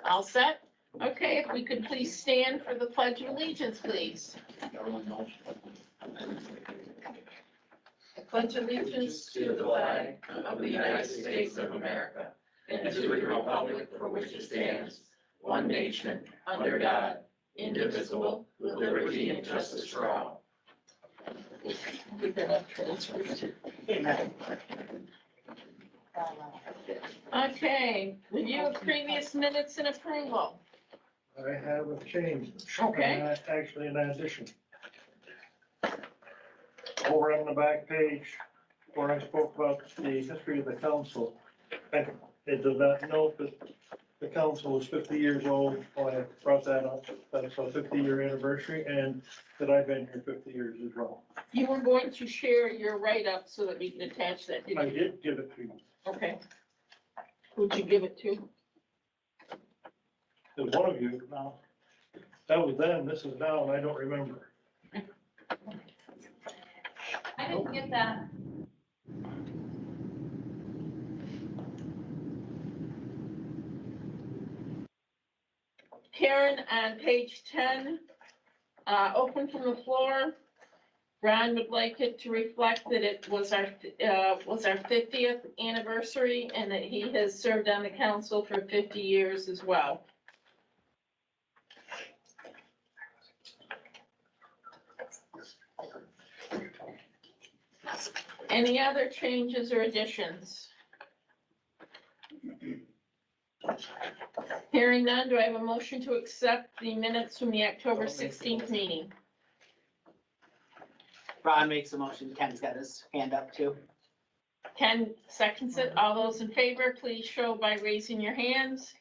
All set? Okay, if we could please stand for the Pledge of Allegiance, please. I pledge allegiance to the flag of the United States of America and to the republic for which it stands, one nation, under God, indivisible, with liberty and justice for all. Okay, review of previous minutes and approval. I have a change. Okay. Actually, an addition. Over on the back page, where I spoke about the history of the council, it does not note that the council is 50 years old. Well, I brought that up. That's a 50-year anniversary, and that I've been here 50 years as well. You were going to share your write-up so that we can attach that, I didn't you? did give it to you. Okay. Who'd you give it to? There's one of you now. That was then, this is now, and I don't remember. I didn't get that. Karen, on page 10, open from the floor. Ron would like it to reflect that it was our 50th anniversary and that he has served on the council for 50 years as well. Any other changes or additions? Hearing none, do I have a motion to accept the minutes from the October 16th meeting? Ron makes a motion. Ken's got his hand up too. Ken seconds it. All those in favor, please show by raising your hands.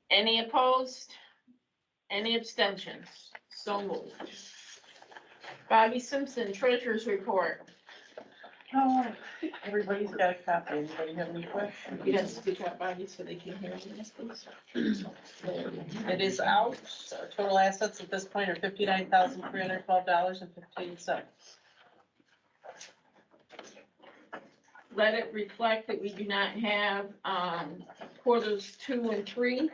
Any opposed? Any abstentions? So moved. Bobby Simpson, Treasurer's Report. Oh, everybody's got a copy. Anybody have any questions? You have to speak up, Bobby, so they can hear you, please. It is out. Our total assets at this point are $59,312.15. Let it reflect that we do not have quarters 2 and 3.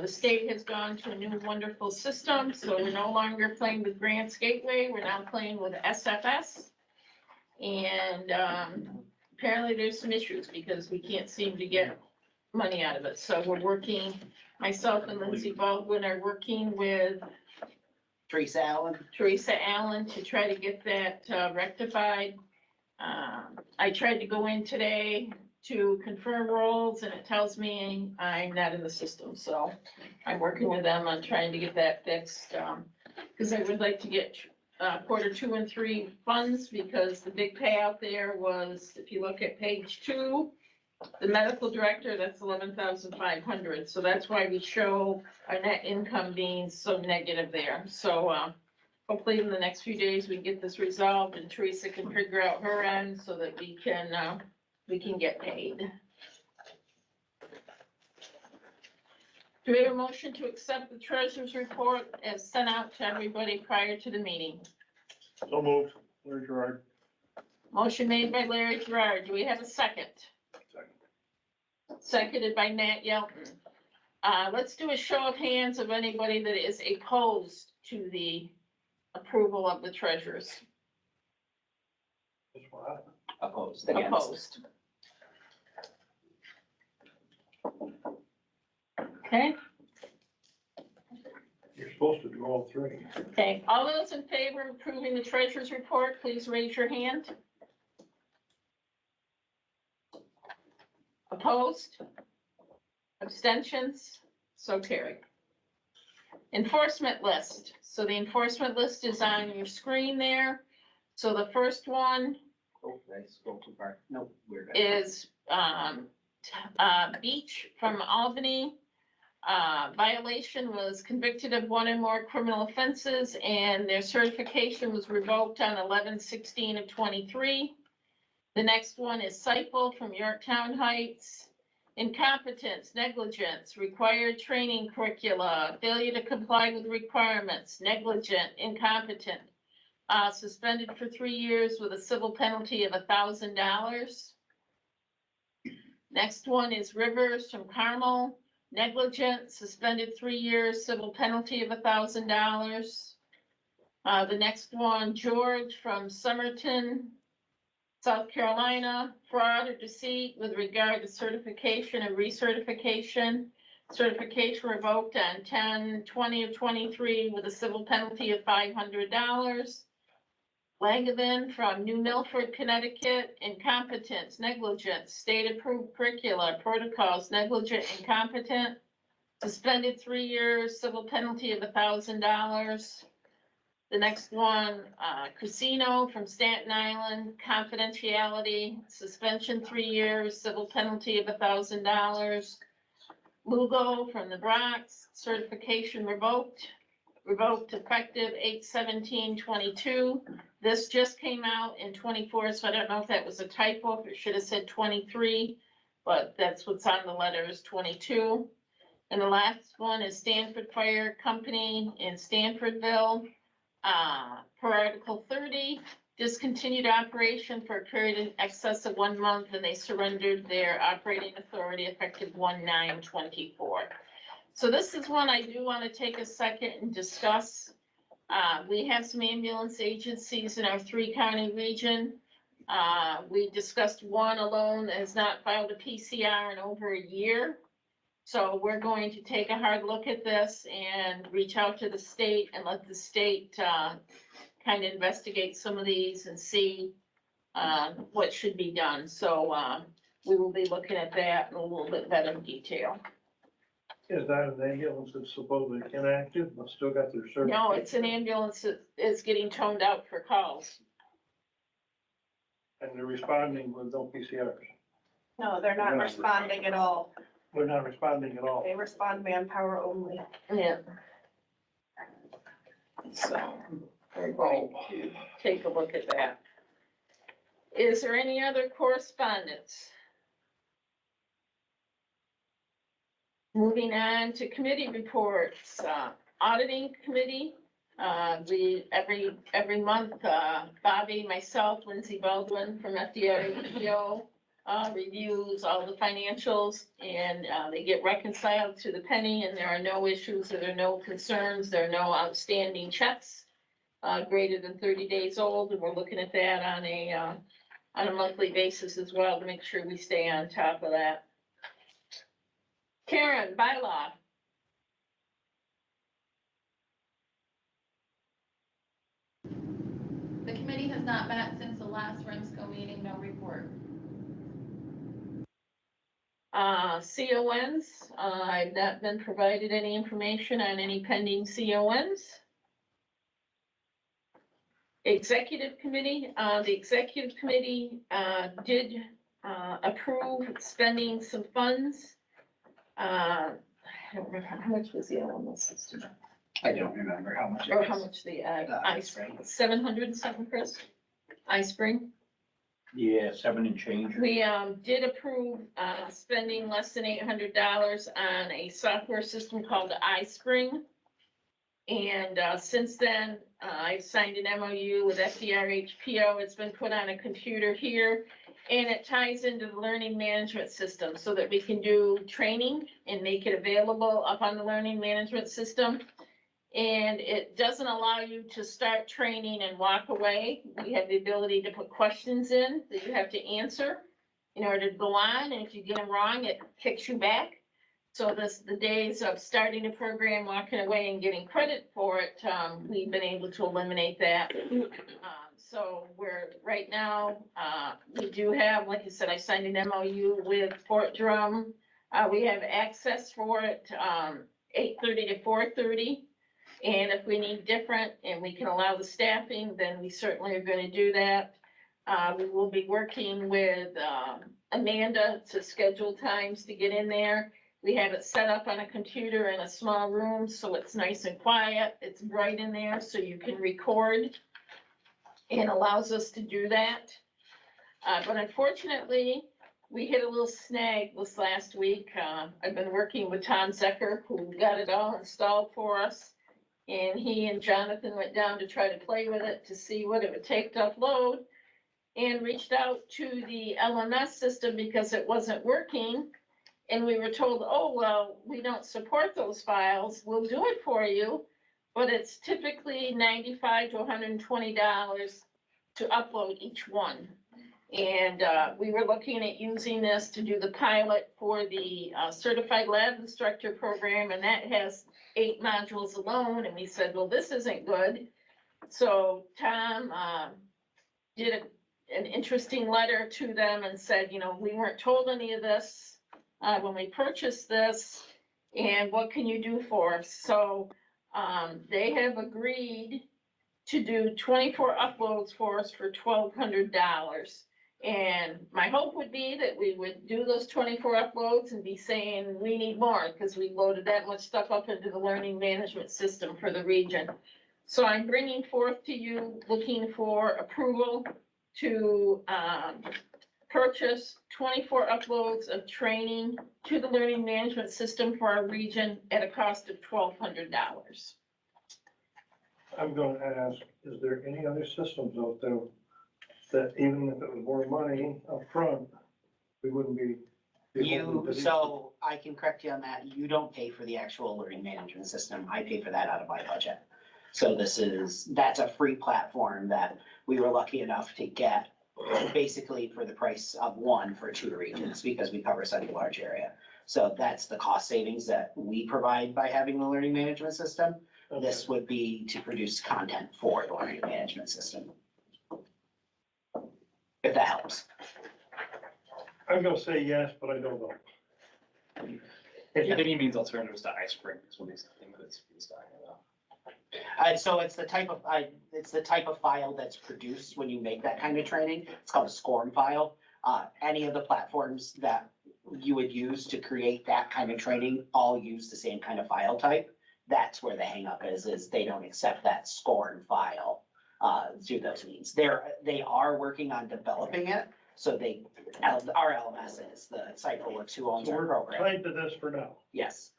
The state has gone to a new wonderful system, so we're no longer playing with Grants Gateway. We're now playing with SFS. And apparently there's some issues because we can't seem to get money out of it. So we're working, myself and Lindsay Baldwin are working with Teresa Allen. to try to get that rectified. I tried to go in today to confirm roles and it tells me I'm not in the system. So I'm working with them on trying to get that fixed. Because I would like to get quarter 2 and 3 funds, because the big payout there was, if you look at page 2, the medical director, that's 11,500. So that's why we show our net income being so negative there. So hopefully in the next few days we can get this resolved and Teresa can figure out her end so that we can get paid. Do we have a motion to accept the treasurer's report as sent out to everybody prior to the meeting? So moved. Larry Gerard. Motion made by Larry Gerard. Do we have a second? Seconded by Nat Yelton. Let's do a show of hands of anybody that is opposed to the approval of the treasurers. Opposed. Opposed. Okay. You're supposed to do all 3. Okay, all those in favor of approving the treasurer's report, please raise your hand. Opposed? Abstentions? So carried. Enforcement list. So the enforcement list is on your screen there. So the first one Oh, nice. Go too far. Nope, we're good. is Beach from Albany. Violation was convicted of 1 or more criminal offenses and their certification was revoked on 11/16 of 23. The next one is Seipel from Yorktown Heights. Incompetence, negligence, required training curricula, failure to comply with requirements, negligent, incompetent. Suspended for 3 years with a civil penalty of $1,000. Next one is Rivers from Carmel, negligent, suspended 3 years, civil penalty of $1,000. The next one, George from Somerton, South Carolina, fraud or deceit with regard to certification and recertification. Certification revoked on 10/20 of 23 with a civil penalty of $500. Langevin from New Milford, Connecticut, incompetence, negligence, state-approved curricula, protocols, negligent, incompetent, suspended 3 years, civil penalty of $1,000. The next one, Casino from Staten Island, confidentiality, suspension 3 years, civil penalty of $1,000. Lugo from the Bronx, certification revoked effective 8/17/22. This just came out in 24, so I don't know if that was a typo, if it should have said 23, but that's what's on the letter is 22. And the last one is Stanford Fire Company in Stanfordville. Per Article 30, discontinued operation for a period in excess of 1 month, and they surrendered their operating authority effective 1/9/24. So this is one I do want to take a second and discuss. We have some ambulance agencies in our 3-county region. We discussed one alone that has not filed a PCR in over a year. So we're going to take a hard look at this and reach out to the state and let the state kind of investigate some of these and see what should be done. So we will be looking at that in a little bit better detail. Is that an ambulance that's supposedly inactive, but still got their service? No, it's an ambulance that is getting toned out for calls. And they're responding with no PCRs. No, they're not Right. responding at all. We're not responding at all. They respond manpower only. Yeah. So we're going to take a look at that. Is there any other correspondence? Moving on to committee reports, auditing committee. Every month, Bobby, myself, Lindsay Baldwin from FDREPO reviews all the financials, and they get reconciled to the penny, and there are no issues, there are no concerns, there are no outstanding checks greater than 30 days old, and we're looking at that on a monthly basis as well to make sure we stay on top of that. Karen, bylaw. The committee has not met since the last REMSCO meeting, no report. CONs, I've not been provided any information on any pending CONs. Executive committee, the executive committee did approve spending some funds. I don't remember, how much was the LMS system? I don't remember how much. Or how much the iSpring. 700 something, Chris? iSpring? Yeah, 7 and change. We did approve spending less than $800 on a software system called iSpring. And since then, I've signed an MOU with FDRHPO. It's been put on a computer here, and it ties into the learning management system so that we can do training and make it available up on the learning management system. And it doesn't allow you to start training and walk away. We have the ability to put questions in that you have to answer in order to go on, and if you get them wrong, it kicks you back. So the days of starting a program, walking away and getting credit for it, we've been able to eliminate that. So we're, right now, we do have, like I said, I signed an MOU with Fort Drum. We have access for it, 8:30 to 4:30. And if we need different and we can allow the staffing, then we certainly are going to do that. We will be working with Amanda to schedule times to get in there. We have it set up on a computer in a small room, so it's nice and quiet. It's bright in there, so you can record, and allows us to do that. But unfortunately, we hit a little snag this last week. I've been working with Tom Zecker, who got it all installed for us. And he and Jonathan went down to try to play with it to see what it would take to upload. and reached out to the LMS system because it wasn't working. And we were told, oh, well, we don't support those files. We'll do it for you. But it's typically $95 to $120 to upload each one. And we were looking at using this to do the pilot for the Certified Lab Instructor program, and that has 8 modules alone. And we said, well, this isn't good. So Tom did an interesting letter to them and said, you know, we weren't told any of this when we purchased this, and what can you do for us? So they have agreed to do 24 uploads for us for $1,200. And my hope would be that we would do those 24 uploads and be saying, we need more, because we loaded that much stuff up into the learning management system for the region. So I'm bringing forth to you, looking for approval to purchase 24 uploads of training to the learning management system for our region at a cost of $1,200. I'm gonna ask, is there any other systems out there that even if it was more money up front, we wouldn't be? So I can correct you on that. You don't pay for the actual learning management system. I pay for that out of my budget. So that's a free platform that we were lucky enough to get basically for the price of one for 2 regions because we cover such a large area. So that's the cost savings that we provide by having the learning management system. This would be to produce content for the learning management system. If that helps. I'm gonna say yes, but I don't know. I think he means alternatives to iSpring is what he's talking about. So it's the type of file that's produced when you make that kind of training. It's called a SCORM file. Any of the platforms that you would use to create that kind of training all use the same kind of file type. That's where the hangup is they don't accept that SCORM file through those means. They are working on developing it. So our LMS is the CipherWorks who owns So our we're program. tied to this for now. Yes.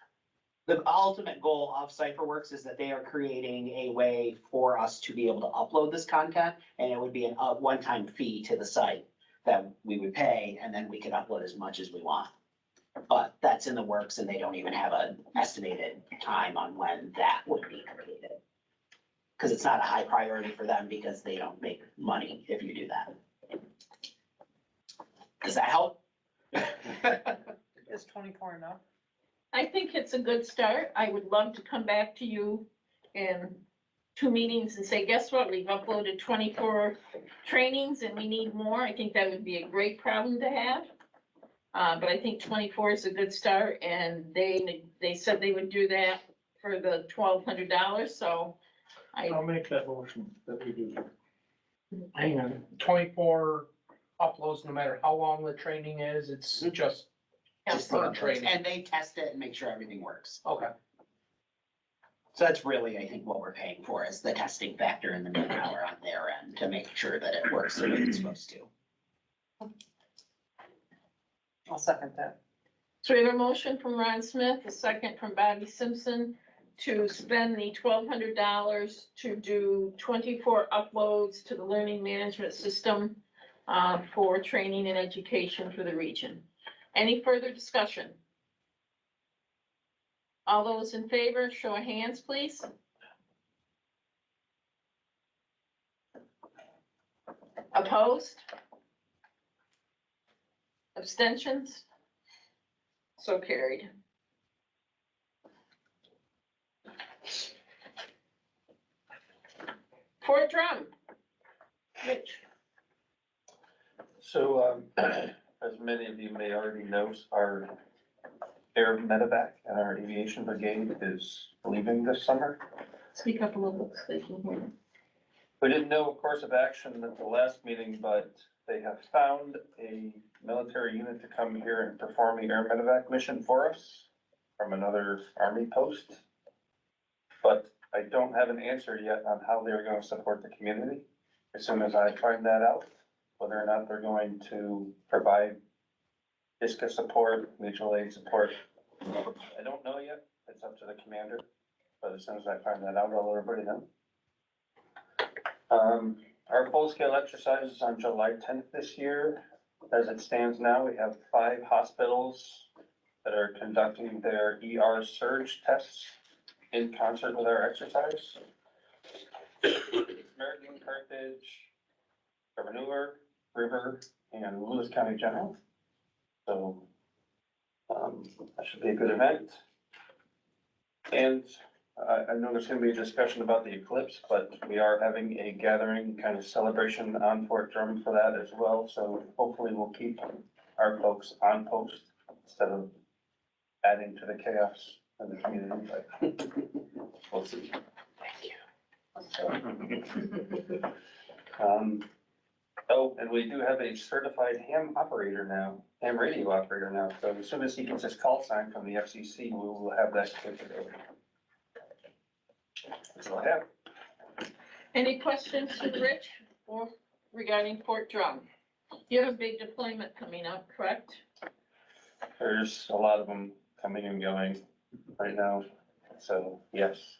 The ultimate goal of CipherWorks is that they are creating a way for us to be able to upload this content, and it would be a one-time fee to the site that we would pay, and then we could upload as much as we want. But that's in the works, and they don't even have an estimated time on when that would be completed. Because it's not a high priority for them because they don't make money if you do that. Does that help? Is 24 enough? I think it's a good start. I would love to come back to you in 2 meetings and say, guess what? We've uploaded 24 trainings and we need more. I think that would be a great problem to have. But I think 24 is a good start, and they said they would do that for the $1,200, so I'll make that motion that we do. Hang on, 24 uploads, no matter how long the training is, it's just for the training. And they test it and make sure everything works. Okay. So that's really, I think, what we're paying for is the testing factor and the manpower on their end to make sure that it works the way it's supposed to. I'll second that. So we have a motion from Ron Smith, a second from Bobby Simpson to spend the $1,200 to do 24 uploads to the learning management system for training and education for the region. Any further discussion? All those in favor, show of hands, please. Opposed? Abstentions? So carried. Fort Drum. Rich. So, as many of you may already know, our air medevac and our aviation brigade is leaving this summer. Speak up a little so they can hear. We didn't know a course of action at the last meeting, but they have found a military unit to come here and perform the air medevac mission for us from another Army post. But I don't have an answer yet on how they're going to support the community. As soon as I find that out, whether or not they're going to provide DISCA support, mutual aid support, I don't know yet. It's up to the commander. But as soon as I find that out, I'll let everybody know. Our full-scale exercise is on July 10th this year. As it stands now, we have 5 hospitals that are conducting their ER surge tests in concert with our exercise. American, Carthage, Gouverneur, River, and Lewis County General. So, that should be a good event. And I know there's gonna be a discussion about the eclipse, but we are having a gathering kind of celebration on Fort Drum for that as well. So hopefully we'll keep our folks on post instead of adding to the chaos in the community, but we'll see. Oh, and we do have a certified ham radio operator now. So as soon as he gets his call sign from the FCC, we will have that capability. That's all I have. Any questions to Rich or regarding Fort Drum? You have a big deployment coming up, correct? There's a lot of them coming and going right now, so yes.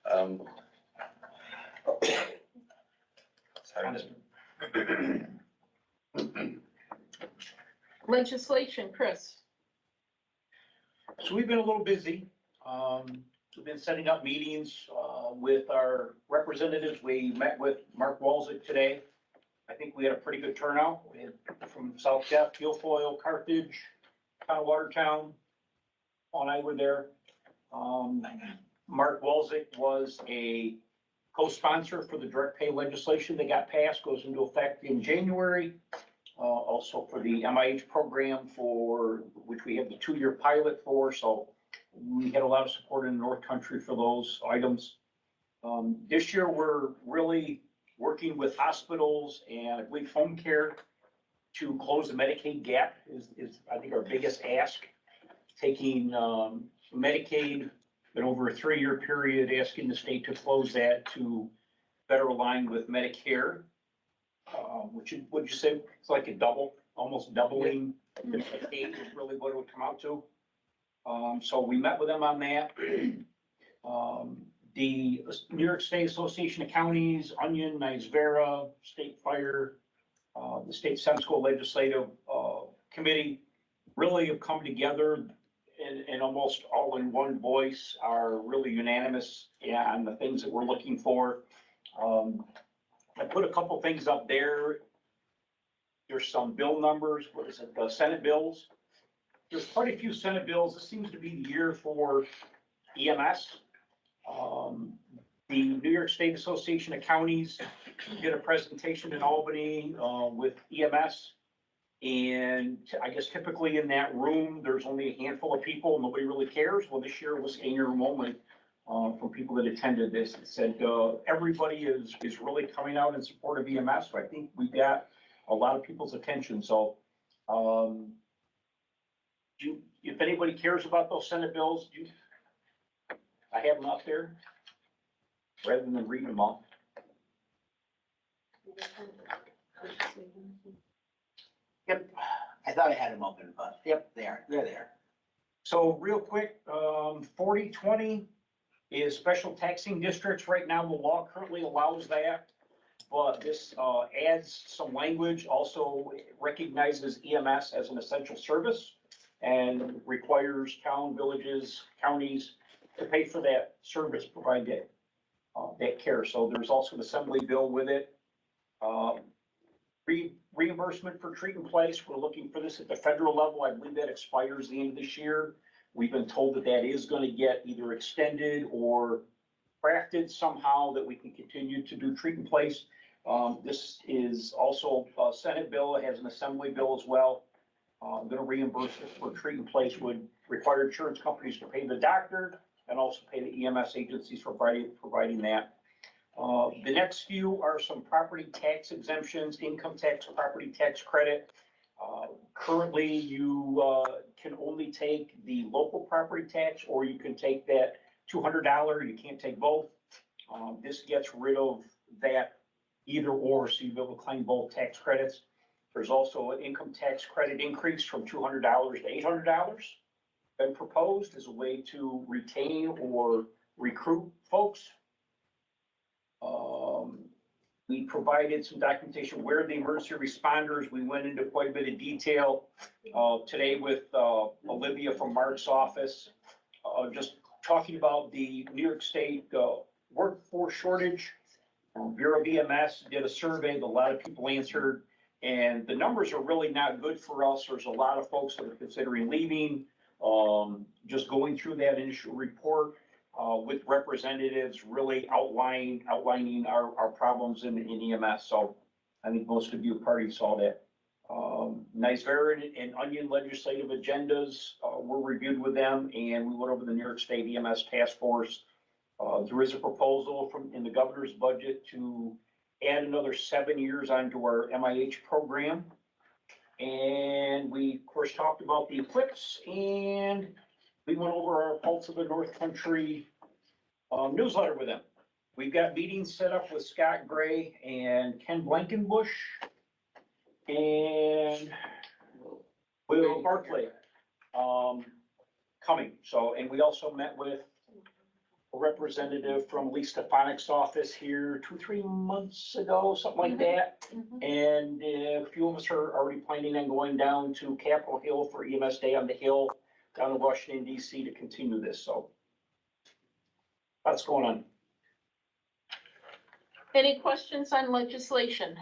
Sorry. Legislation, Chris. So we've been a little busy. We've been setting up meetings, with our representatives. We met with Mark Walczyk today. I think we had a pretty good turnout. We had from South Jeff, Guilfoyle, Carthage, Town of Watertown. Paul and I were there. Mark Walczyk was a co-sponsor for the direct pay legislation that got passed, goes into effect in January. Also for the MIH program for which we have the 2-year pilot for. So we had a lot of support in the North Country for those items. This year, we're really working with hospitals and I believe home care to close the Medicaid gap is I think our biggest ask. Taking Medicaid and over a 3-year period, asking the state to close that to better align with Medicare. Which would you say it's like a double, almost doubling the Medicaid is really what it would come out to. So we met with them on that. The New York State Association of Counties, Onion, Nicevera, State Fire, the State REMSCO Legislative Committee really have come together and almost all in one voice are really unanimous on the things that we're looking for. I put a couple things up there. There's some bill numbers. What is it? The Senate bills. There's quite a few Senate bills. This seems to be the year for EMS. The New York State Association of Counties did a presentation in Albany with EMS. And I guess typically in that room, there's only a handful of people. Nobody really cares. Well, this year was a near moment from people that attended this. It said everybody is really coming out in support of EMS. So I think we got a lot of people's attention. So if anybody cares about those Senate bills, I have them up there rather than reading them off. Yep, I thought I had them open, but yep, they're there. So real quick, 4020 is special taxing districts. Right now, the law currently allows that. But this adds some language, also recognizes EMS as an essential service and requires town, villages, counties to pay for that service, provide that care. So there's also an assembly bill with it. Reimbursement for treat and place. We're looking for this at the federal level. I believe that expires the end of this year. We've been told that that is going to get either extended or crafted somehow that we can continue to do treat and place. This is also a Senate bill. It has an assembly bill as well. I'm going to reimburse it for treat and place would require insurance companies to pay the doctor and also pay the EMS agencies for providing that. The next few are some property tax exemptions, income tax, property tax credit. Currently, you can only take the local property tax, or you can take that $200. You can't take both. This gets rid of that either or, so you'll be able to claim both tax credits. There's also an income tax credit increase from $200 to $800. Been proposed as a way to retain or recruit folks. We provided some documentation where the emergency responders, we went into quite a bit of detail, today with, Olivia from Mark's office. Just talking about the New York State, workforce shortage. Bureau of EMS did a survey that a lot of people answered, and the numbers are really not good for us. There's a lot of folks that are considering leaving. Just going through that initial report, with representatives really outlining our problems in EMS. So I think most of you already saw that. NYSVERA and Onion legislative agendas, were reviewed with them, and we went over the New York State EMS task force. There is a proposal in the governor's budget to add another 7 years onto our MIH program. And we, of course, talked about the eclipse, and we went over our Pulse of the North Country newsletter with them. We've got meetings set up with Scott Gray and Ken Blankenbush and Will Barclay coming. So, and we also met with a representative from Lee Stefanik's office here 2-3 months ago, something like that. And a few of us are already planning on going down to Capitol Hill for EMS Day on the Hill down in Washington DC to continue this. So that's going on. Any questions on legislation?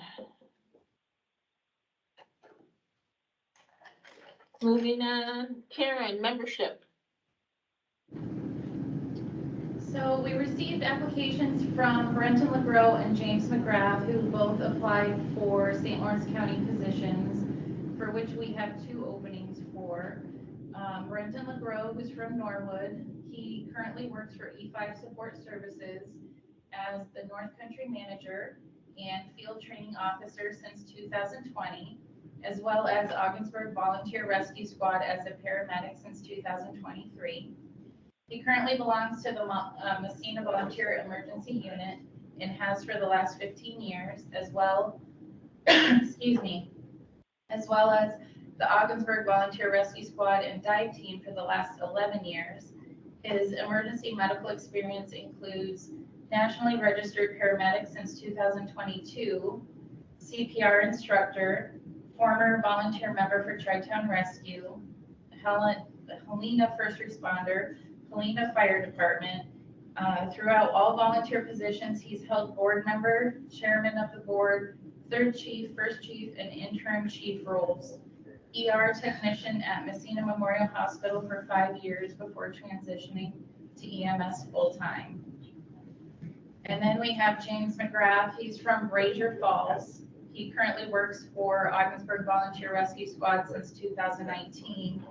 Moving on, Karen, membership. So we received applications from Brenton LeGros and James McGrath, who both applied for St. Lawrence County positions, for which we have 2 openings for. Brenton LeGros, who's from Norwood, he currently works for E5 Support Services as the North Country Manager and Field Training Officer since 2020, as well as Ogdensburg Volunteer Rescue Squad as a paramedic since 2023. He currently belongs to the Messina Volunteer Emergency Unit and has for the last 15 years, as well, excuse me, as well as the Ogdensburg Volunteer Rescue Squad and dive team for the last 11 years. His emergency medical experience includes nationally registered paramedic since 2022, CPR instructor, former volunteer member for Tri-Town Rescue, Helena First Responder, Helena Fire Department. Throughout all volunteer positions, he's held board member, chairman of the board, third chief, first chief, and interim chief roles. ER technician at Messina Memorial Hospital for 5 years before transitioning to EMS full-time. And then we have James McGrath. He's from Brazier Falls. He currently works for Ogdensburg Volunteer Rescue Squad since 2019,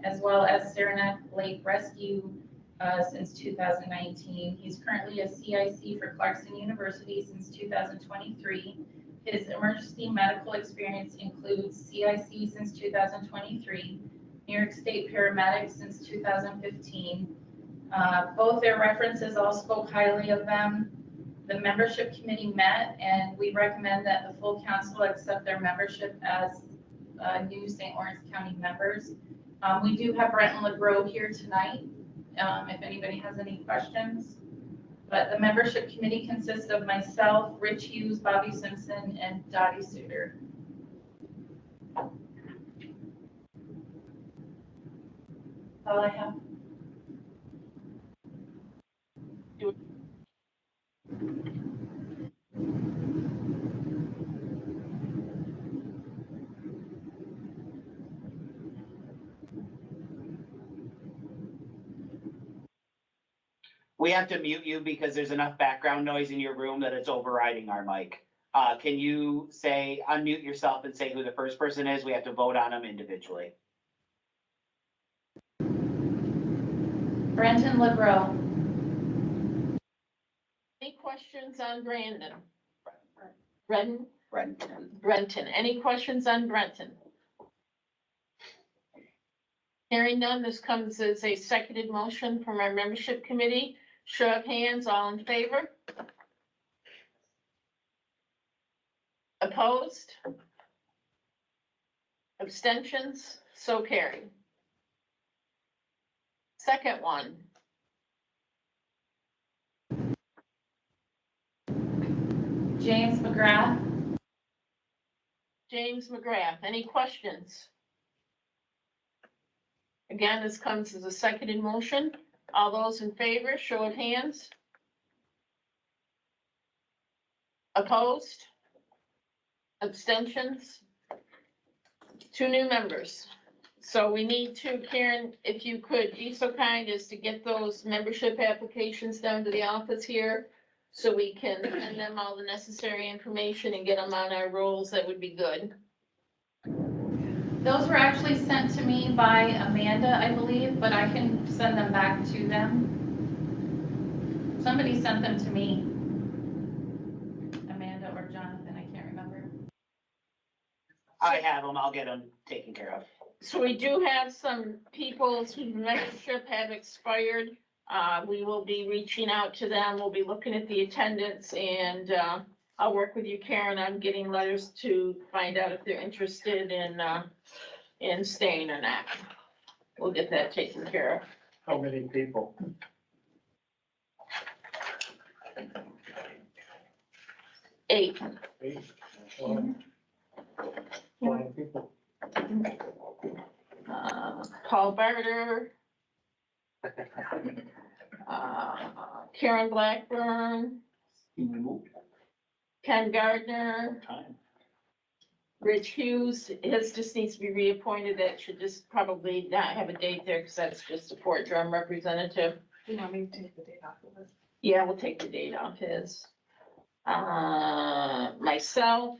as well as Saranac Lake Rescue since 2019. He's currently a CIC for Clarkson University since 2023. His emergency medical experience includes CIC since 2023, New York State paramedic since 2015. Both their references all spoke highly of them. The membership committee met, and we recommend that the full council accept their membership as new St. Lawrence County members. We do have Brenton LeGros here tonight, if anybody has any questions. But the membership committee consists of myself, Rich Hughes, Bobby Simpson, and Dottie Suter. All I have. We have to mute you because there's enough background noise in your room that it's overriding our mic. Can you unmute yourself and say who the first person is? We have to vote on them individually. Brenton LeGros. Any questions on Brandon? Brenton? Brenton. Brenton. Any questions on Brenton? Hearing none, this comes as a seconded motion from our membership committee. Show of hands, all in favor? Opposed? Abstentions? So carried. Second one. James McGrath. James McGrath, any questions? Again, this comes as a seconded motion. All those in favor, show of hands. Opposed? Abstentions? 2 new members. So we need to, Karen, if you could be so kind as to get those membership applications down to the office here, so we can send them all the necessary information and get them on our rolls, that would be good. Those were actually sent to me by Amanda, I believe, but I can send them back to them. Somebody sent them to me. Amanda or Jonathan, I can't remember. I have them, I'll get them taken care of. So we do have some people whose membership have expired. We will be reaching out to them. We'll be looking at the attendance, and I'll work with you, Karen, on getting letters to find out if they're interested in staying or not. We'll get that taken care of. How many people? 8. 8? Lot of people. Paul Barter. Karen Blackburn, Ken Gardner, Time. Rich Hughes. His just needs to be reappointed. That should just probably not have a date there, because that's just a Fort Drum representative. You want me to take the date off of this? Yeah, we'll take the date off his. Myself,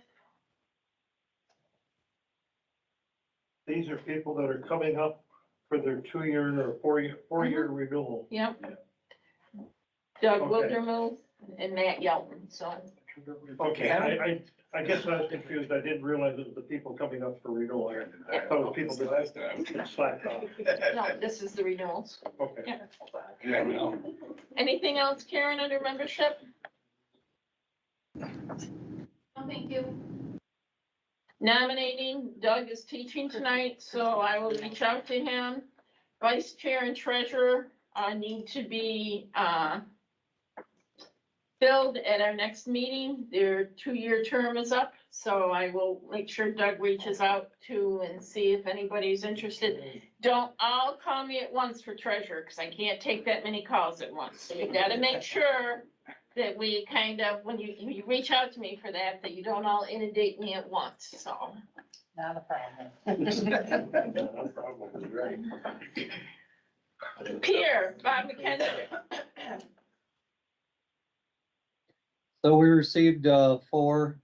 These are people that are coming up for their 2-year or 4-year renewal. yep. Doug Okay. Wildermuth and Matt Yelton, so. Okay, I guess I was confused. I didn't realize it was the people coming up for renewal. I thought it was people that slacked off. No, this is the renewals. Okay. Yeah. Anything else, Karen, under membership? Oh, thank you. Nominating, Doug is teaching tonight, so I will reach out to him. Vice chair and treasurer need to be filled at our next meeting. Their 2-year term is up, so I will make sure Doug reaches out to and see if anybody's interested. Don't all call me at once for treasurer, because I can't take that many calls at once. So you gotta make sure that we kind of, when you reach out to me for that, that you don't all inundate me at once, so. Not a problem. Pierre, Bob McKenzie. So we received 4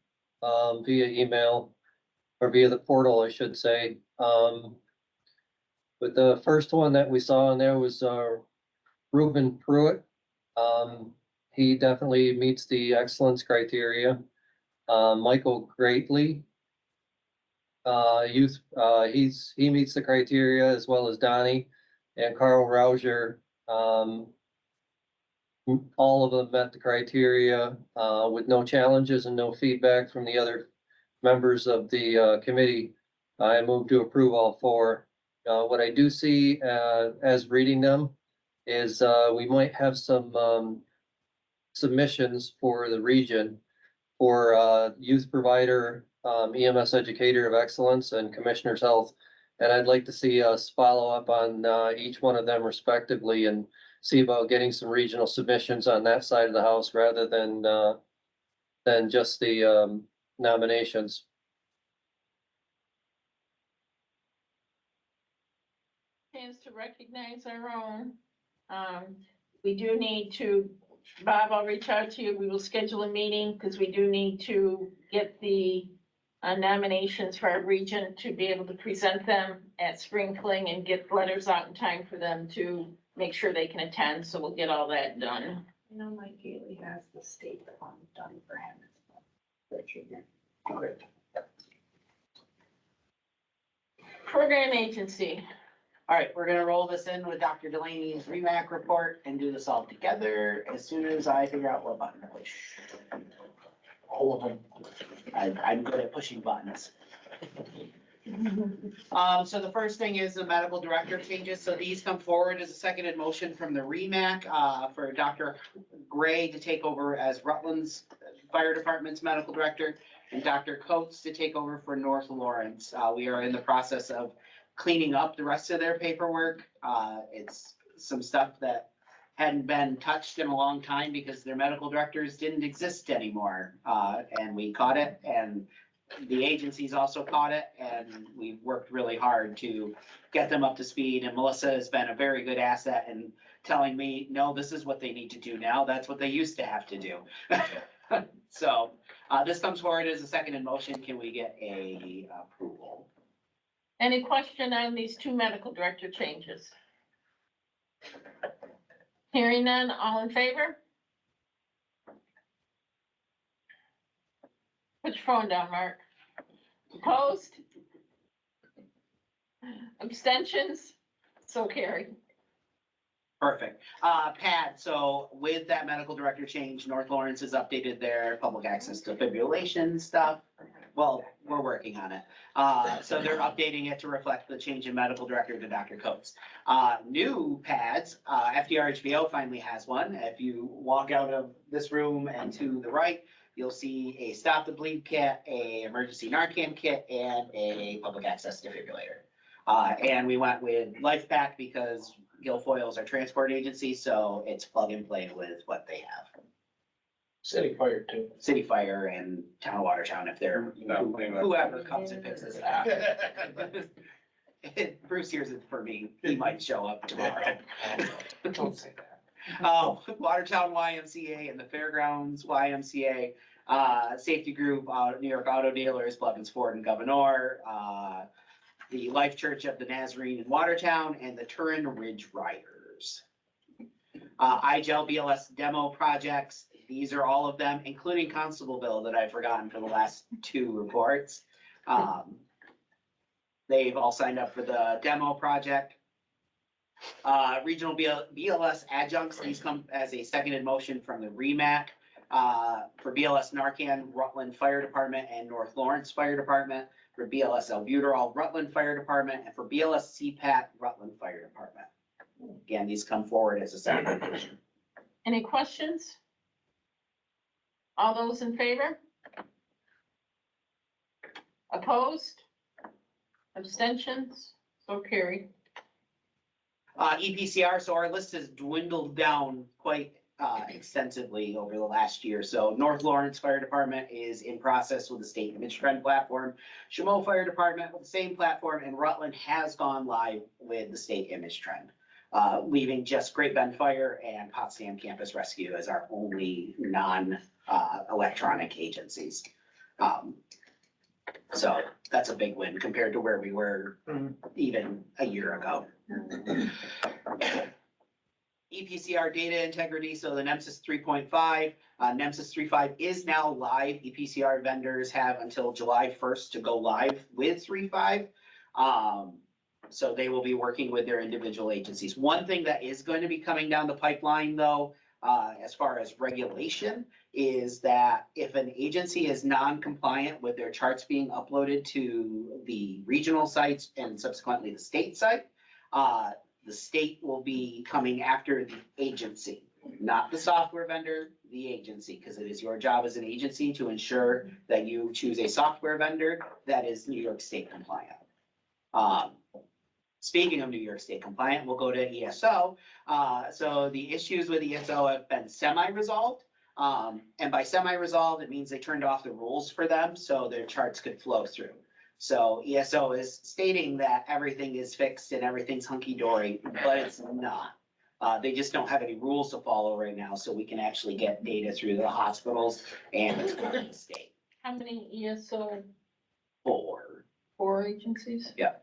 via email, or via the portal, I should say. But the first one that we saw in there was Ruben Pruitt. He definitely meets the excellence criteria. Michael Greatley, he meets the criteria, as well as Donnie and Carl Rouser. All of them met the criteria with no challenges and no feedback from the other members of the committee. I move to approve all 4. What I do see as reading them is we might have some submissions for the region for youth provider, EMS educator of excellence, and commissioner's health. And I'd like to see us follow up on each one of them respectively and see about getting some regional submissions on that side of the house rather than just the nominations. Chance to recognize our own. We do need to, Bob, I'll reach out to you. We will schedule a meeting, because we do need to get the nominations for our region to be able to present them at spring fling and get letters out in time for them to make sure they can attend. So we'll get all that done. You know, Mike Gailey has the state fund done for him. Program agency. All right, we're gonna roll this in with Dr. Delaney's REMAC report and do this all together as soon as I figure out what button to push. All of them. I'm good at pushing buttons. So the first thing is the medical director changes. So these come forward as a seconded motion from the REMAC for Dr. Gray to take over as Rutland's Fire Department's medical director, and Dr. Coates to take over for North Lawrence. We are in the process of cleaning up the rest of their paperwork. It's some stuff that hadn't been touched in a long time because their medical directors didn't exist anymore. And we caught it, and the agencies also caught it, and we've worked really hard to get them up to speed. And Melissa has been a very good asset in telling me, no, this is what they need to do now. That's what they used to have to do. So this comes forward as a second in motion. Can we get a approval? Any question on these two medical director changes? Hearing none, all in favor? Put your phone down, Mark. Opposed? Abstentions? So carried. Perfect. Pat, so with that medical director change, North Lawrence has updated their public access defibrillation stuff. Well, we're working on it. So they're updating it to reflect the change in medical director to Dr. Coates. New pads, FDR-HBO finally has one. If you walk out of this room and to the right, you'll see a stop the bleed kit, a emergency Narcan kit, and a public access defibrillator. And we went with LifePak because Guilfoyle is our transport agency, so it's plug and play with what they have. City Fire too. City Fire and Town of Watertown, if they're, whoever comes and fixes it. If Bruce hears it for me, he might show up tomorrow. Don't say that. Watertown YMCA and the Fairgrounds YMCA, Safety Group, New York Auto Dealers, Blevins Ford and Governor, the Life Church of the Nazarene in Watertown, and the Turin Ridge Riders. IGEL BLS demo projects, these are all of them, including Constableville that I've forgotten for the last two reports. They've all signed up for the demo project. Regional BLS adjuncts, these come as a seconded motion from the REMAC. For BLS Narcan, Rutland Fire Department and North Lawrence Fire Department. For BLS Albuterol, Rutland Fire Department, and for BLS CPAT, Rutland Fire Department. Again, these come forward as a seconded motion. Any questions? All those in favor? Opposed? Abstentions? So carried. EPCR, so our list has dwindled down quite extensively over the last year. So North Lawrence Fire Department is in process with the state image trend platform. Chameau Fire Department with the same platform, and Rutland has gone live with the state image trend, leaving just Great Bend Fire and Potsdam Campus Rescue as our only non-electronic agencies. So that's a big win compared to where we were even a year ago. EPCR data integrity, so the NEMSIS 3.5, NEMSIS 3.5 is now live. EPCR vendors have until July 1st to go live with 3.5. So they will be working with their individual agencies. One thing that is going to be coming down the pipeline though, as far as regulation, is that if an agency is non-compliant with their charts being uploaded to the regional sites and subsequently the state site, the state will be coming after the agency, not the software vendor, the agency, because it is your job as an agency to ensure that you choose a software vendor that is New York State compliant. Speaking of New York State compliant, we'll go to ESO. So the issues with ESO have been semi-resolved. And by semi-resolved, it means they turned off the rules for them so their charts could flow through. So ESO is stating that everything is fixed and everything's hunky-dory, but it's not. They just don't have any rules to follow right now, so we can actually get data through the hospitals and the state. How many ESO? 4. 4 agencies? Yeah.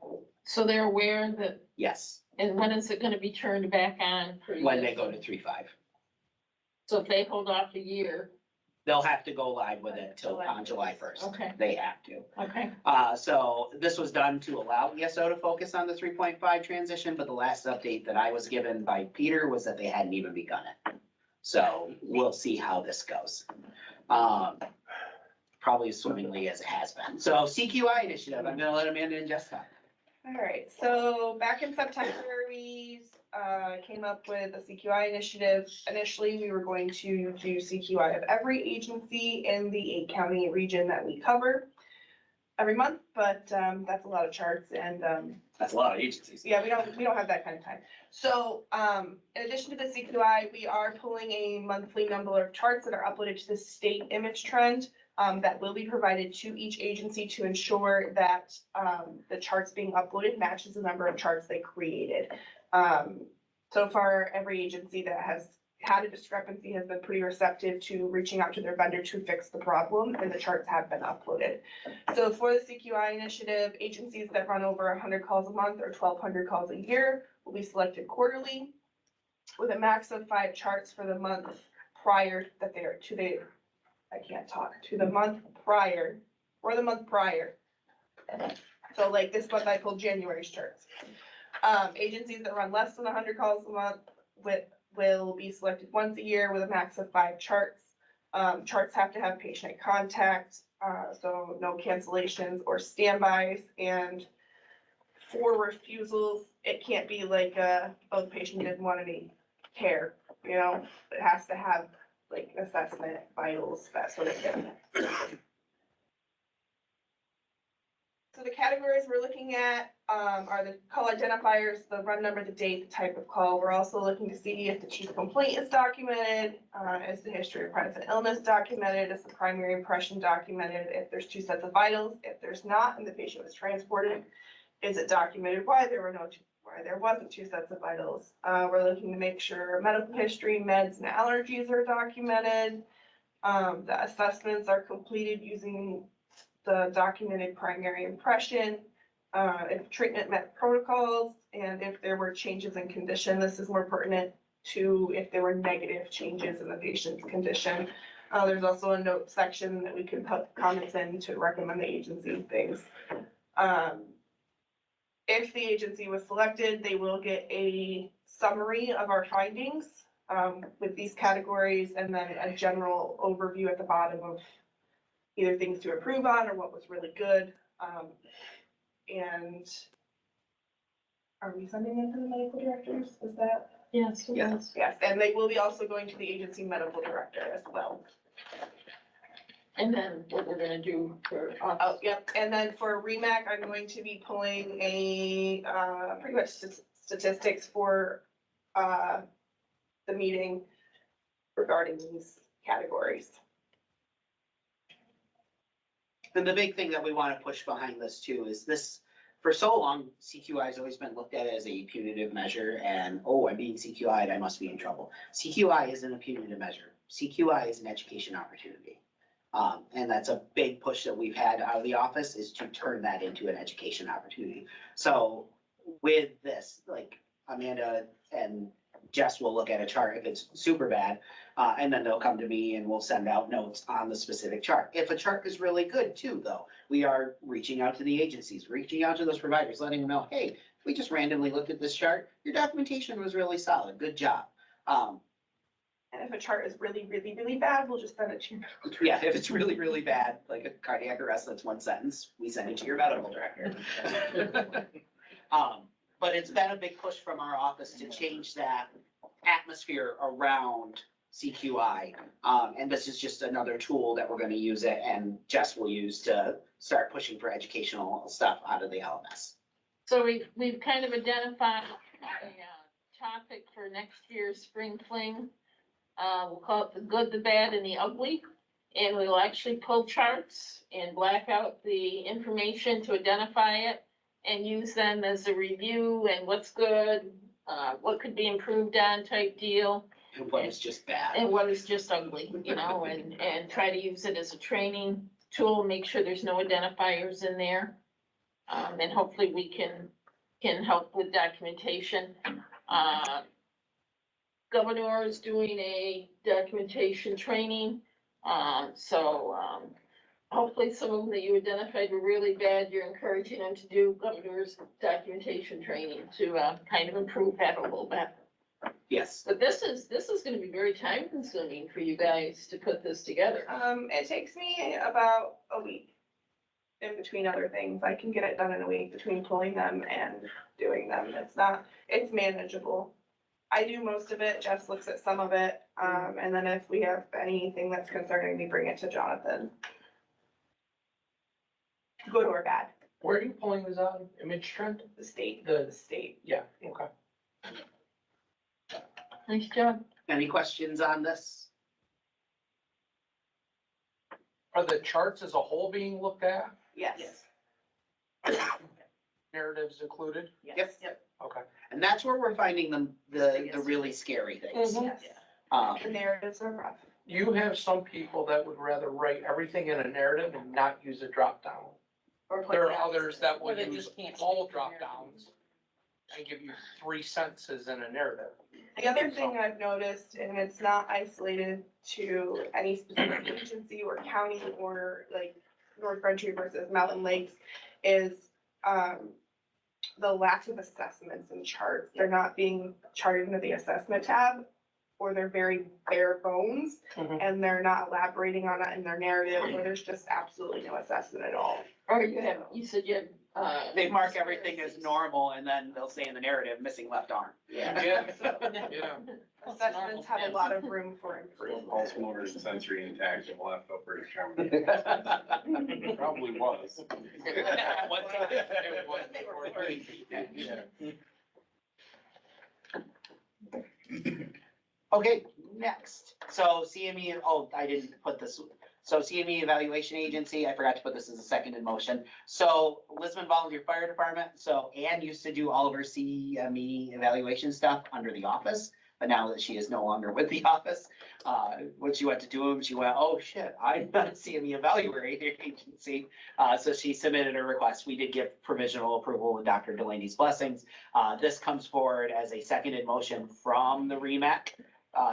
So they're aware that, Yes, and when is it gonna be turned back on? For when they ESO? go to 3.5. So if they hold off a year, They'll have to go live with it till on July 1st. okay, They have to. okay. So this was done to allow ESO to focus on the 3.5 transition, but the last update that I was given by Peter was that they hadn't even begun it. So we'll see how this goes. Probably as swimmingly as it has been. So CQI initiative, I'm gonna let Amanda and Jess talk. All right, so back in September, we came up with a CQI initiative. Initially, we were going to do CQI of every agency in the 8-county region that we cover every month, but that's a lot of charts and That's a lot of agencies. yeah, we don't have that kind of time. So in addition to the CQI, we are pulling a monthly number of charts that are uploaded to the state image trend. That will be provided to each agency to ensure that the charts being uploaded matches the number of charts they created. So far, every agency that has had a discrepancy has been pretty receptive to reaching out to their vendor to fix the problem, and the charts have been uploaded. So for the CQI initiative, agencies that run over 100 calls a month or 1,200 calls a year will be selected quarterly with a max of 5 charts for the month prior that they are to the month prior, or the month prior. So like this month I pulled January's charts. Agencies that run less than 100 calls a month will be selected once a year with a max of 5 charts. Charts have to have patient contact, so no cancellations or standbys, and for refusals, it can't be like, oh, the patient didn't want any care, you know, it has to have like assessment, vitals, that sort of thing. So the categories we're looking at are the call identifiers, the run number, the date, the type of call. We're also looking to see if the chief complaint is documented, is the history of present illness documented, is the primary impression documented, if there's 2 sets of vitals, if there's not and the patient was transported, is it documented why there wasn't 2 sets of vitals. We're looking to make sure medical history, meds, and allergies are documented. The assessments are completed using the documented primary impression, if treatment met protocols, and if there were changes in condition. This is more pertinent to if there were negative changes in the patient's condition. There's also a note section that we can put comments in to recommend the agency things. If the agency was selected, they will get a summary of our findings with these categories, and then a general overview at the bottom of either things to improve on or what was really good. And are we sending them to the medical directors? Is that? Yes. Yes. Yes, and they will be also going to the agency medical director as well. And then what we're gonna do for. Oh, yep, and then for REMAC, I'm going to be pulling a, pretty much statistics for, the meeting regarding these categories. And the big thing that we want to push behind this too is this, for so long, CQI has always been looked at as a punitive measure and, oh, I'm being CQI'd, I must be in trouble. CQI isn't a punitive measure. CQI is an education opportunity. And that's a big push that we've had out of the office, is to turn that into an education opportunity. So with this, like Amanda and Jess will look at a chart if it's super bad, and then they'll come to me and we'll send out notes on the specific chart. If a chart is really good too, though, we are reaching out to the agencies, reaching out to those providers, letting them know, hey, we just randomly looked at this chart. Your documentation was really solid. Good job. And if a chart is really, really, really bad, we'll just send it to you. Yeah, if it's really, really bad, like a cardiac arrest, that's 1 sentence, we send it to your medical director. But it's been a big push from our office to change that atmosphere around CQI. And this is just another tool that we're gonna use it, and Jess will use to start pushing for educational stuff out of the LMS. So we've kind of identified a topic for next year's spring fling. We'll call it the good, the bad, and the ugly. And we'll actually pull charts and black out the information to identify it and use them as a review and what's good, what could be improved on type deal. And what is just bad. And what is just ugly, you know, and try to use it as a training tool, make sure there's no identifiers in there. And hopefully we can help with documentation. Governor is doing a documentation training, so hopefully some of them that you identified were really bad, you're encouraging them to do governor's documentation training to kind of improve that a little bit. Yes. But this is gonna be very time consuming for you guys to put this together. It takes me about a week. in between other things. I can get it done in a week between pulling them and doing them. It's manageable. I do most of it, Jess looks at some of it, and then if we have anything that's concerning, we bring it to Jonathan. Good or bad, Where are you pulling this out? Image trend? the state, The- the state. Yeah, okay. Nice job. Any questions on this? Are the charts as a whole being looked at? Yes. Narratives included? Yep. Okay. And that's where we're finding the really scary things. Yes. The narratives are rough. You have some people that would rather write everything in a narrative and not use a drop down. Or put There are that- others that Or will they use just can't all speak the drop narrative. downs and give you 3 sentences in a narrative. The other thing I've noticed, and it's not isolated to any specific agency or county or like North Country versus Mountain Lakes, is the lack of assessments and charts. They're not being charted into the assessment tab, or they're very bare bones, Mhm. and they're not elaborating on it in their narrative, or there's just absolutely no assessment at all. Or you said you had, They mark everything as normal and then they'll say in the narrative, missing left arm. Yeah. Yeah. Assessments have a lot of room for improvement. Pulse motor and sensory intact and left upper determinant. Probably was. One time. It was before Okay, next. So CME, oh, I didn't put this, so CME Evaluation Agency, I forgot to put this as a second in motion. So Lisbon Volunteer Fire Department, so Ann used to do all of her CME evaluation stuff under the office, but now that she is no longer with the office, when she went to do them, she went, oh shit, I'm not a CME Evaluator Agency. So she submitted a request. We did give provisional approval with Dr. Delaney's blessings. This comes forward as a seconded motion from the REMAC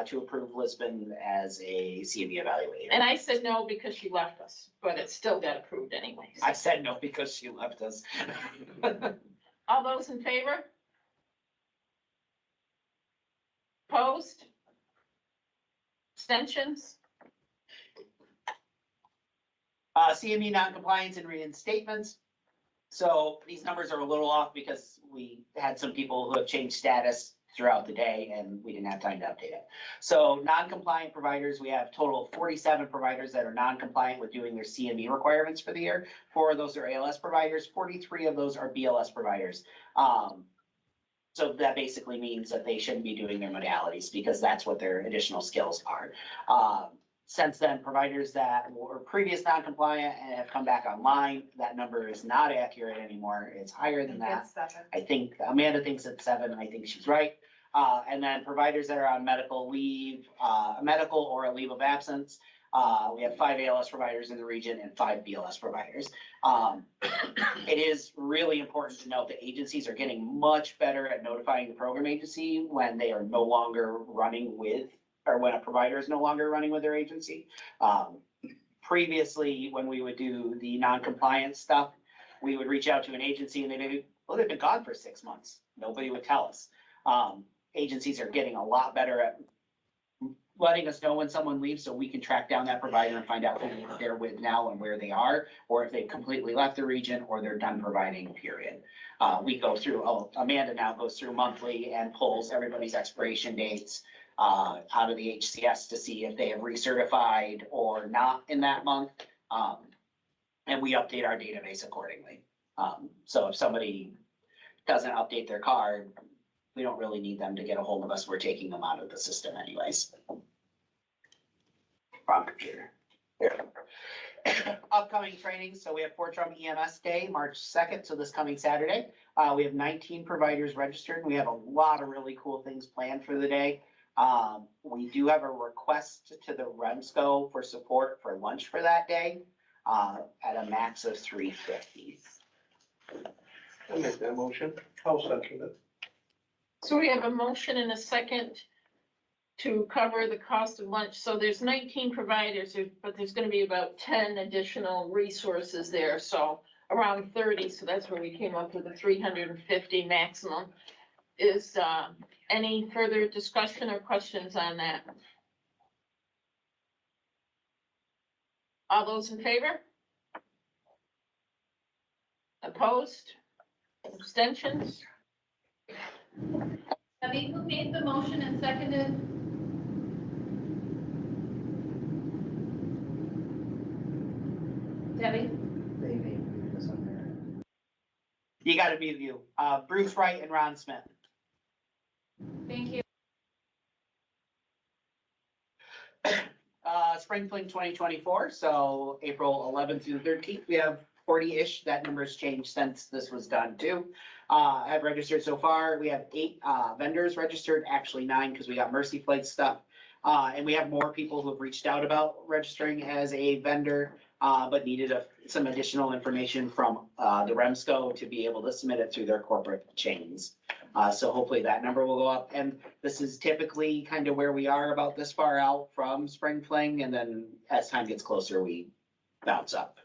to approve Lisbon as a CME evaluator. And I said no because she left us, but it still got approved anyways. I said no because she left us. All those in favor? Opposed? Abstentions? CME noncompliance and reinstatements. So these numbers are a little off because we had some people who have changed status throughout the day and we didn't have time to update it. So non-compliant providers, we have total of 47 providers that are non-compliant with doing their CME requirements for the year. 4 of those are ALS providers, 43 of those are BLS providers. So that basically means that they shouldn't be doing their modalities because that's what their additional skills are. Since then, providers that were previous non-compliant and have come back online, that number is not accurate anymore. It's higher than that. It's 7. I think Amanda thinks it's 7, and I think she's right. And then providers that are on medical leave, medical or a leave of absence. We have 5 ALS providers in the region and 5 BLS providers. It is really important to note that agencies are getting much better at notifying the program agency when they are no longer running with, or when a provider is no longer running with their agency. Previously, when we would do the non-compliance stuff, we would reach out to an agency and they'd be, well, they've been gone for 6 months. Nobody would tell us. Agencies are getting a lot better at letting us know when someone leaves so we can track down that provider and find out who they're with now and where they are, or if they've completely left the region or they're done providing, period. We go through, Amanda now goes through monthly and pulls everybody's expiration dates out of the HCS to see if they have recertified or not in that month. And we update our database accordingly. So if somebody doesn't update their card, we don't really need them to get a hold of us. We're taking them out of the system anyways. Wrong computer. There. Upcoming trainings. So we have Fort Drum EMS Day, March 2nd. So this coming Saturday, we have 19 providers registered. We have a lot of really cool things planned for the day. We do have a request to the REMSCO for support for lunch for that day at a max of $350. I'll make that motion. I'll second it. So we have a motion and a second to cover the cost of lunch. So there's 19 providers, but there's gonna be about 10 additional resources there, so around 30. So that's where we came up with the 350 maximum. Is any further discussion or questions on that? All those in favor? Opposed? Abstentions? Debbie, who made the motion and seconded? Debbie? You gotta mute you. Bruce Wright and Ron Smith. Thank you. Spring Fling 2024, so April 11th through the 13th, we have 40-ish. That number's changed since this was done too. Have registered so far. We have 8 vendors registered, actually 9 because we got Mercy Flight stuff. And we have more people who have reached out about registering as a vendor, but needed some additional information from the REMSCO to be able to submit it through their corporate chains. So hopefully that number will go up. And this is typically kind of where we are about this far out from Spring Fling. And then as time gets closer, we bounce up.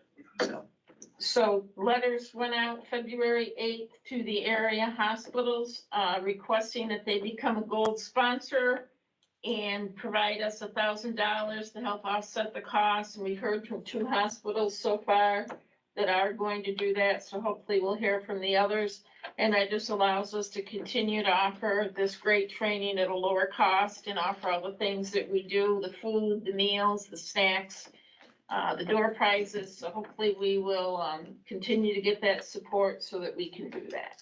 So letters went out February 8th to the area hospitals, requesting that they become a gold sponsor and provide us $1,000 to help offset the costs. And we've heard from 2 hospitals so far that are going to do that. So hopefully we'll hear from the others. And that just allows us to continue to offer this great training at a lower cost and offer all the things that we do, the food, the meals, the snacks, the door prizes. So hopefully we will continue to get that support so that we can do that.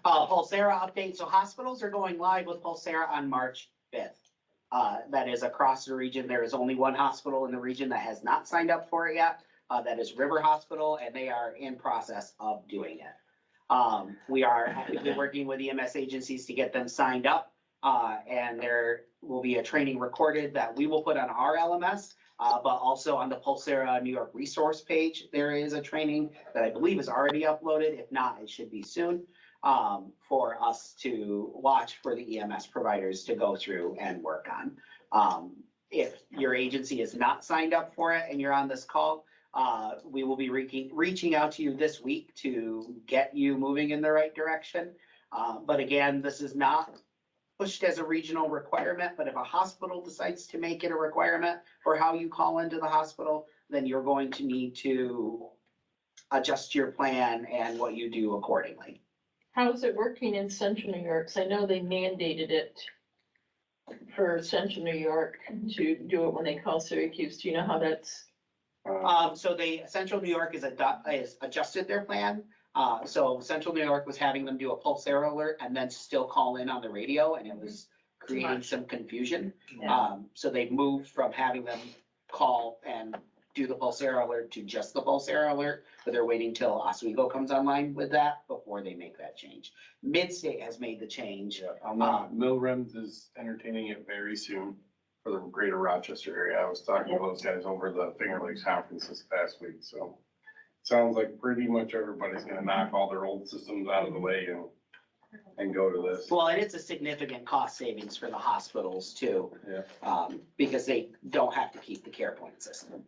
Pulsera update. So hospitals are going live with Pulsera on March 5th. That is across the region. There is only one hospital in the region that has not signed up for it yet. That is River Hospital, and they are in process of doing it. We are actively working with EMS agencies to get them signed up. And there will be a training recorded that we will put on our LMS, but also on the Pulsera New York resource page. There is a training that I believe is already uploaded. If not, it should be soon, for us to watch for the EMS providers to go through and work on. If your agency is not signed up for it and you're on this call, we will be reaching out to you this week to get you moving in the right direction. But again, this is not pushed as a regional requirement, but if a hospital decides to make it a requirement for how you call into the hospital, then you're going to need to adjust your plan and what you do accordingly. How's it working in Central New York? 'Cause I know they mandated it for Central New York to do it when they call Syracuse. Do you know how that's? So Central New York is adjusted their plan. So Central New York was having them do a Pulsera alert and then still call in on the radio, and it was creating some confusion. So they moved from having them call and do the Pulsera alert to just the Pulsera alert, but they're waiting till Oswego comes online with that before they make that change. Midstate has made the change. Milrems is entertaining it very soon for the greater Rochester area. I was talking to those guys over the Finger Lakes conference this past week, so. Sounds like pretty much everybody's gonna knock all their old systems out of the way and go to this. Well, and it's a significant cost savings for the hospitals too. Yeah. Because they don't have to keep the CarePoint system.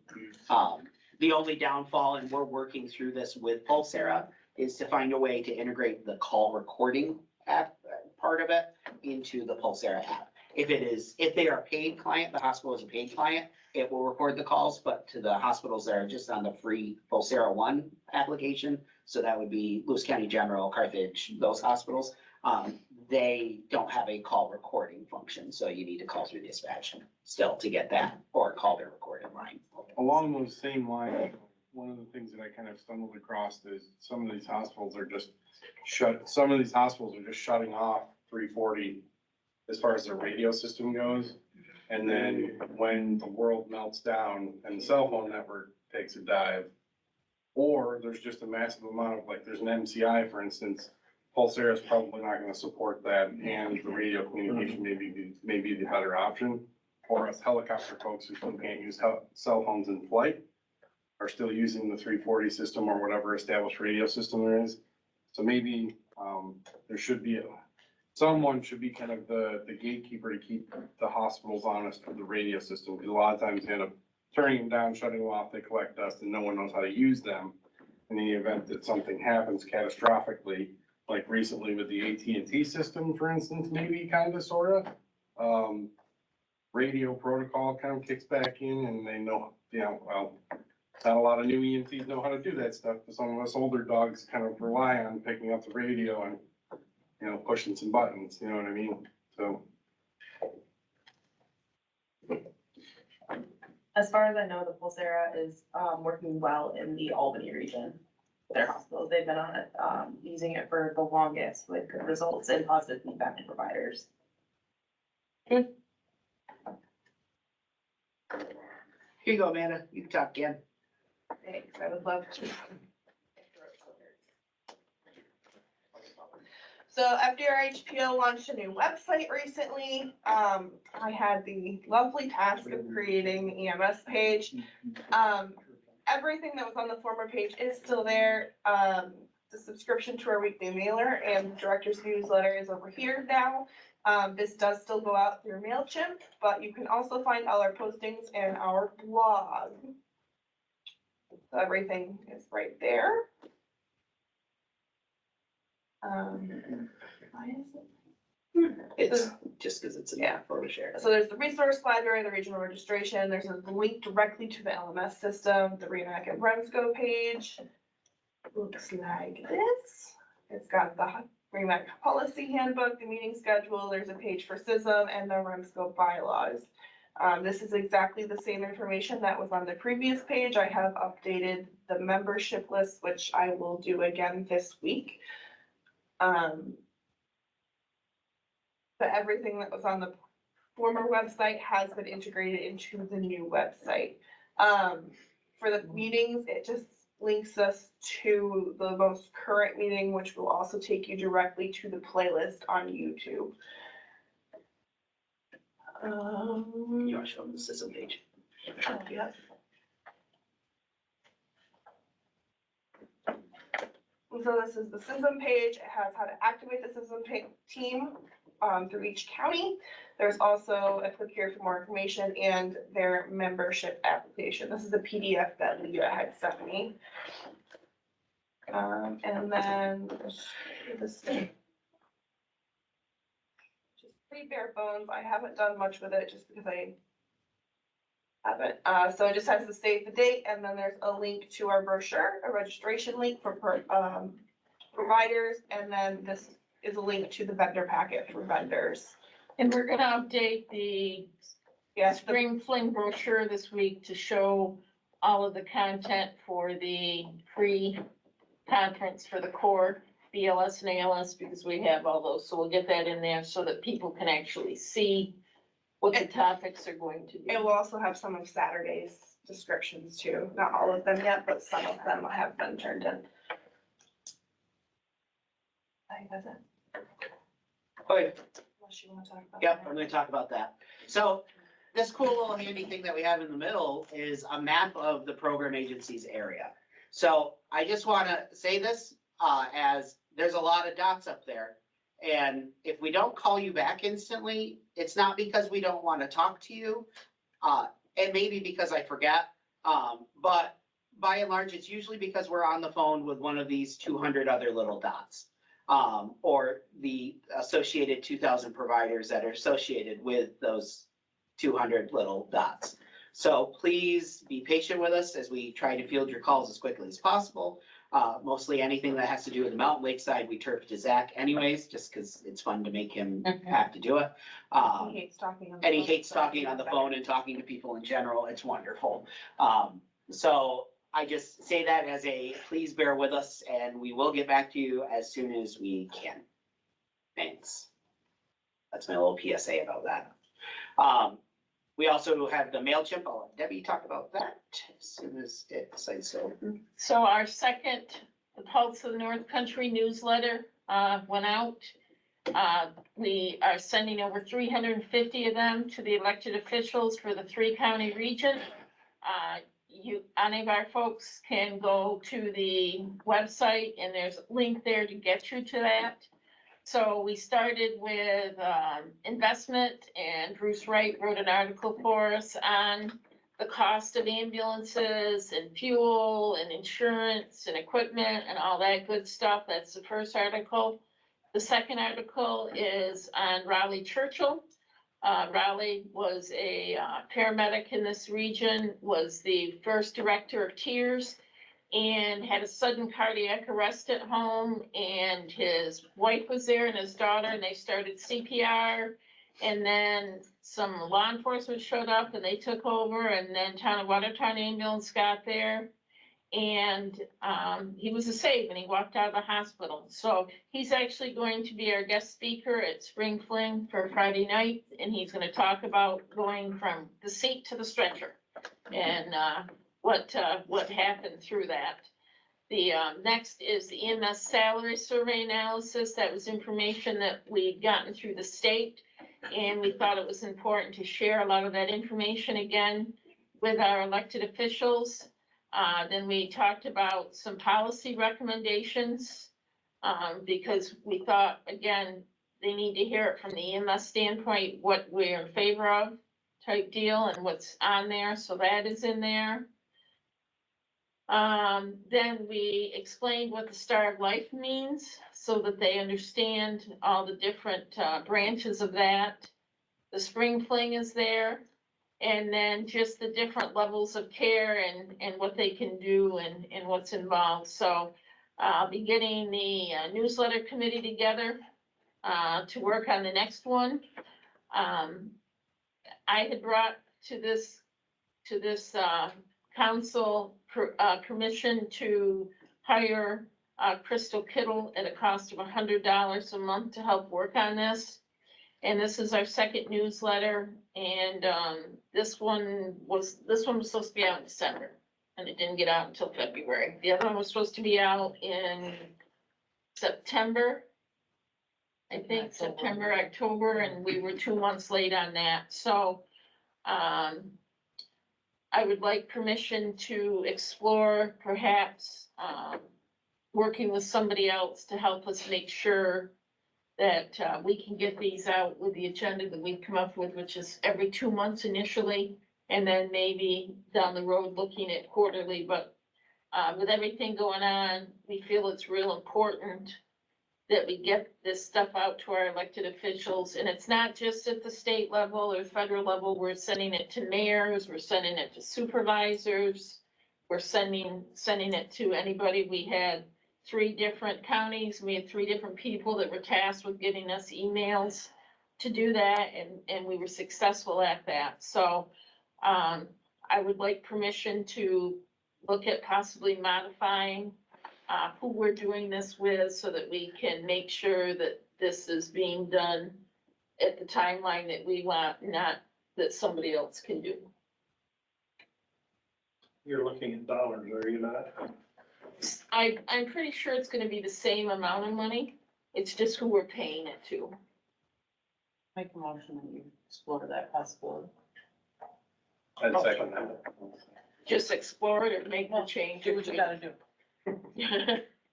The only downfall, and we're working through this with Pulsera, is to find a way to integrate the call recording app part of it into the Pulsera app. If they are a paid client, the hospital is a paid client, it will record the calls, but to the hospitals that are just on the free Pulsera One application, so that would be Lewis County General, Carthage, those hospitals, they don't have a call recording function, so you need to call through dispatch still to get that, or call their recorded line. Along those same lines, one of the things that I kind of stumbled across is some of these hospitals are just shutting off 340 as far as their radio system goes. And then when the world melts down and the cell phone network takes a dive, or there's just a massive amount of, like, there's an MCI, for instance, Pulsera is probably not gonna support that, and the radio communication may be the better option. Or us helicopter folks who still can't use cell phones in flight are still using the 340 system or whatever established radio system there is. So maybe there should be someone should be kind of the gatekeeper to keep the hospitals honest with the radio system, because a lot of times they end up turning them down, shutting them off, they collect dust, and no one knows how to use them. In the event that something happens catastrophically, like recently with the AT&T system, for instance, maybe kind of, sort of, radio protocol kind of kicks back in, and they know, well, not a lot of new EMTs know how to do that stuff, but some of us older dogs kind of rely on picking up the radio and, you know, pushing some buttons, you know what I mean? So. As far as I know, the Pulsera is, working well in the Albany region. Their hospitals, they've been on it, using it for the longest with good results and positive feedback to providers. Here you go, Amanda. You can talk again. Thanks, I would love to. So FDRHPO launched a new website recently. I had the lovely task of creating the EMS page. Everything that was on the former page is still there. The subscription to our weekly mailer and director's newsletter is over here now. This does still go out through MailChimp, but you can also find all our postings and our blog. So everything is right there. Why is it? It's just because it's a photo share. So there's the resource library, the regional registration, there's a link directly to the LMS system, the REMAC and REMSCO page. Looks like this. It's got the REMAC policy handbook, the meeting schedule, there's a page for CISM and the REMSCO bylaws. This is exactly the same information that was on the previous page. I have updated the membership list, which I will do again this week. But everything that was on the former website has been integrated into the new website. For the meetings, it just links us to the most current meeting, which will also take you directly to the playlist on YouTube. You want to show them the system page? Yeah. So this is the system page. It has how to activate the system team through each county. There's also a click here for more information and their membership application. This is a PDF that Leah had sent me. And then this thing. Just pretty bare bones. I haven't done much with it just because I haven't. So it just has to save the date, and then there's a link to our brochure, a registration link for providers, and then this is a link to the vendor packet for vendors. And we're gonna update the spring fling brochure this week to show all of the content for the free conference for the core BLS and ALS, because we have all those. So we'll get that in there so that people can actually see what the topics are going to be. It will also have some of Saturday's descriptions too. Not all of them yet, but some of them have been turned in. I think that's it. Okay. Unless you want to talk about. Yep, I'm gonna talk about that. So this cool little handy thing that we have in the middle is a map of the program agency's area. So I just wanna say this, as there's a lot of dots up there. And if we don't call you back instantly, it's not because we don't wanna talk to you. It may be because I forget, but by and large, it's usually because we're on the phone with one of these 200 other little dots. Or the associated 2,000 providers that are associated with those 200 little dots. So please be patient with us as we try to field your calls as quickly as possible. Mostly anything that has to do with the Mountain Lake side, we turf to Zach anyways, just because it's fun to make him have to do it. He hates talking on the And he phone, hates so talking on the phone and talking to people in general. It's wonderful. So I just say that as a, please bear with us and we will get back to you as soon as we can. Thanks. That's my little PSA about that. We also have the MailChimp. I'll let Debbie talk about that as soon as it decides to open. So our second, the Pulse of the North Country newsletter went out. We are sending over 350 of them to the elected officials for the 3-county region. Any of our folks can go to the website and there's a link there to get you to that. So we started with investment, and Bruce Wright wrote an article for us on the cost of ambulances and fuel and insurance and equipment and all that good stuff. That's the first article. The second article is on Raleigh Churchill. Raleigh was a paramedic in this region, was the first director of TIERS, and had a sudden cardiac arrest at home, and his wife was there and his daughter, and they started CPR. And then some law enforcement showed up and they took over, and then Town of Watertown ambulance got there. And he was a save and he walked out of the hospital. So he's actually going to be our guest speaker at Spring Fling for Friday night. And he's gonna talk about going from the seat to the stretcher and what happened through that. The next is the EMS salary survey analysis. That was information that we'd gotten through the state. And we thought it was important to share a lot of that information again with our elected officials. Then we talked about some policy recommendations, because we thought, again, they need to hear it from the EMS standpoint, what we're in favor of type deal and what's on there. So that is in there. Then we explained what the Star of Life means so that they understand all the different branches of that. The Spring Fling is there. And then just the different levels of care and what they can do and what's involved. So I'll be getting the newsletter committee together to work on the next one. I had brought to this council permission to hire Crystal Kittle at a cost of $100 a month to help work on this. And this is our second newsletter, and this one was supposed to be out in December, and it didn't get out until February. The other one was supposed to be out in September, I think, September, October, and we were 2 months late on that. So I would like permission to explore perhaps working with somebody else to help us make sure that we can get these out with the agenda that we've come up with, which is every 2 months initially, and then maybe down the road looking at quarterly. But with everything going on, we feel it's real important that we get this stuff out to our elected officials. And it's not just at the state level or federal level. We're sending it to mayors, we're sending it to supervisors, we're sending it to anybody. We had 3 different counties. We had 3 different people that were tasked with getting us emails to do that, and we were successful at that. So I would like permission to look at possibly modifying who we're doing this with so that we can make sure that this is being done at the timeline that we want, not that somebody else can do. You're looking at dollars, are you not? I'm pretty sure it's gonna be the same amount of money. It's just who we're paying it to. Make a motion that you explore that possibility. I'd second that. Just explore it or make the change. Do what you gotta do,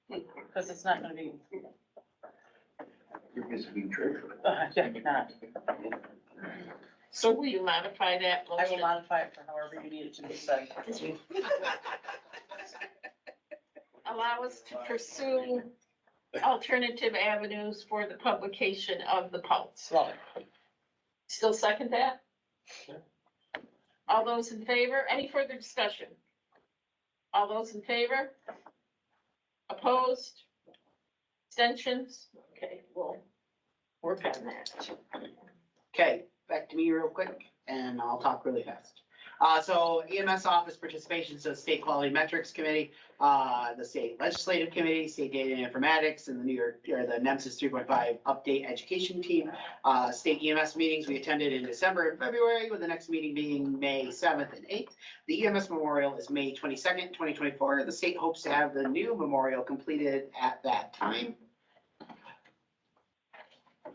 because it's not gonna be, You're busy being treasurer. yeah, you're not. So will you modify that I will motion? modify it for however you need it to be said. Allow us to pursue alternative avenues for the publication of the pulse. Love it. Still second that? All those in favor? Any further discussion? All those in favor? Opposed? Abstentions? Okay, we'll work on that. Okay, back to me real quick, and I'll talk really fast. So EMS office participation, so State Quality Metrics Committee, the State Legislative Committee, State Data and Informatics, and the New York, or the NEMSIS 3.5 Update Education Team. State EMS meetings we attended in December and February, with the next meeting being May 7th and 8th. The EMS Memorial is May 22nd, 2024. The state hopes to have the new memorial completed at that time.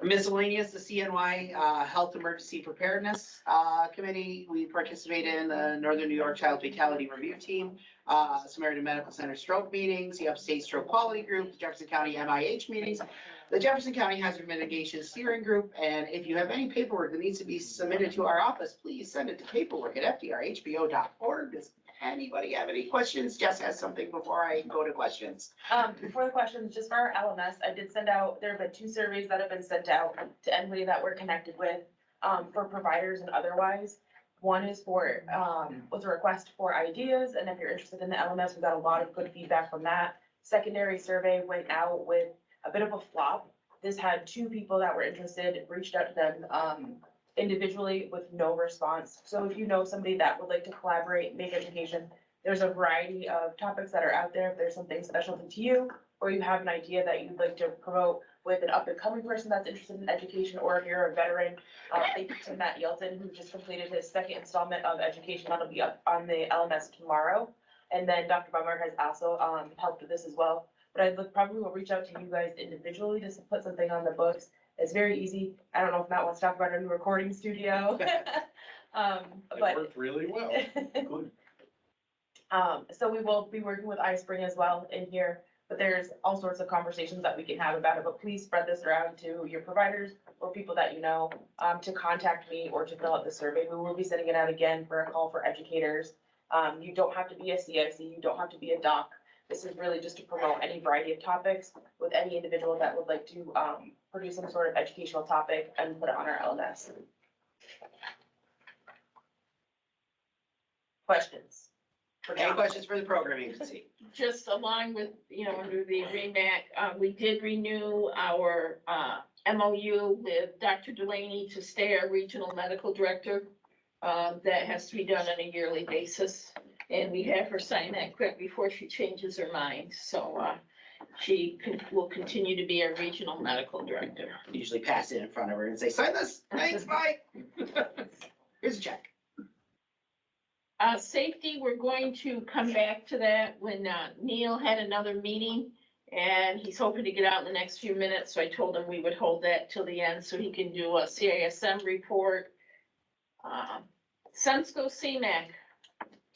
Miscellaneous, the CNY Health Emergency Preparedness Committee. We participated in the Northern New York Child Fatality Review Team, Samaritan Medical Center stroke meetings, the Upstate Stroke Quality Group, the Jefferson County MIH meetings, the Jefferson County Hazard Mitigation Steering Group. And if you have any paperwork that needs to be submitted to our office, please send it to paperwork@fdrhbo.org. Does anybody have any questions? Jess has something before I go to questions. Before the questions, just for our LMS, I did send out, there have been 2 surveys that have been sent out to anybody that we're connected with. for providers and otherwise. One is for, was a request for ideas, and if you're interested in the LMS, we got a lot of good feedback from that. Secondary survey went out with a bit of a flop. This had 2 people that were interested, reached out to them, individually with no response. So if you know somebody that would like to collaborate, make education, there's a variety of topics that are out there. If there's something specialty to you, or you have an idea that you'd like to promote with an up and coming person that's interested in education, or if you're a veteran, thank you to Matt Yelton, who just completed his 2nd installment of education. That'll be up on the LMS tomorrow. And then Dr. Bummer has also, helped with this as well. But I probably will reach out to you guys individually just to put something on the books. It's very easy. I don't know if Matt wants to talk about a new recording studio. It But worked really well. so we will be working with iSpring as well in here, but there's all sorts of conversations that we can have about it. But please spread this around to your providers or people that you know, to contact me or to fill out the survey. We will be sending it out again for a call for educators. You don't have to be a CIC, you don't have to be a doc. This is really just to promote any variety of topics with any individual that would like to produce some sort of educational topic and put it on our LMS. Questions? Any questions for the program agency? Just along with, under the REMAC, we did renew our MOU with Dr. Delaney to stay our regional medical director. That has to be done on a yearly basis, and we have her sign that quick before she changes her mind. So will continue to be our regional medical director. Usually pass it in front of her and say, sign this, thanks, bye. Here's a check. Safety, we're going to come back to that when Neil had another meeting, and he's hoping to get out in the next few minutes. So I told him we would hold that till the end so he can do a CISM report. REMSCO CMAC,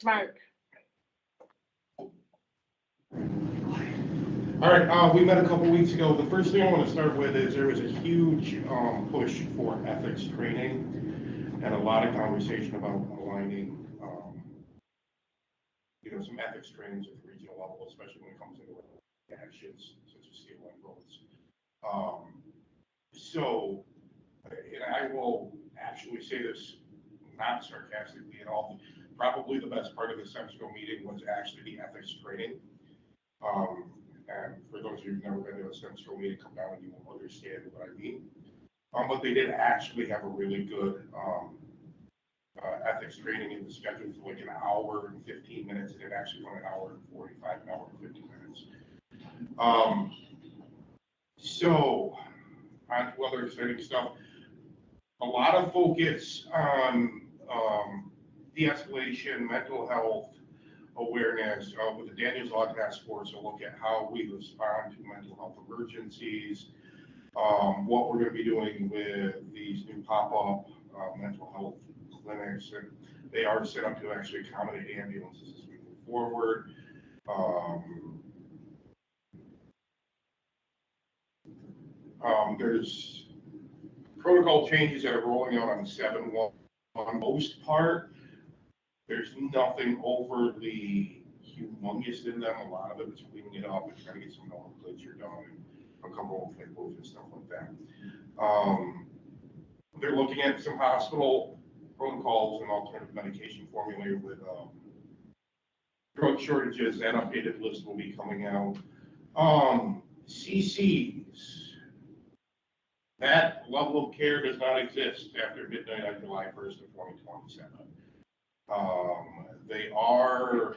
Mark. All right, we met a couple weeks ago. The first thing I want to start with is there was a huge push for ethics training and a lot of conversation about aligning, some ethics trainings at the regional level, especially when it comes into actions such as steel and roads. And I will actually say this not sarcastically at all. Probably the best part of the REMSCO meeting was actually the ethics training. And for those of you who've never been to a REMSCO meeting, come down and you will understand what I mean. But they did actually have a really good ethics training in the schedule for like an hour and 15 minutes, and it actually went an hour and 45, an hour and 50 minutes. So on to other exciting stuff. A lot of focus on de-escalation, mental health awareness with the Daniels Law Task Force, a look at how we respond to mental health emergencies, what we're going to be doing with these new pop-up mental health clinics, and they are set up to actually accommodate ambulances as we move forward. There's protocol changes that are rolling out on 7-1 on the most part. There's nothing overly humongous in them. A lot of it is cleaning it up and trying to get some nomenclature done and a couple of typos and stuff like that. They're looking at some hospital protocols and alternative medication formulated with drug shortages. That updated list will be coming out. CCs. That level of care does not exist after midnight on July 1st of 2027. They are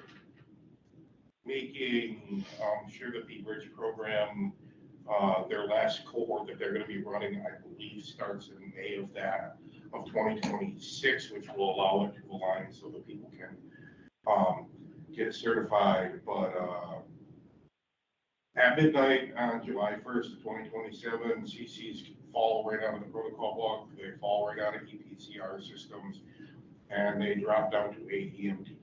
making sure that the bridge program, their last cohort that they're going to be running, I believe, starts in May of 2026, which will allow it to align so that people can get certified. But at midnight on July 1st of 2027, CCs fall right out of the protocol book. They fall right out of EPCR systems, and they drop down to AEMT.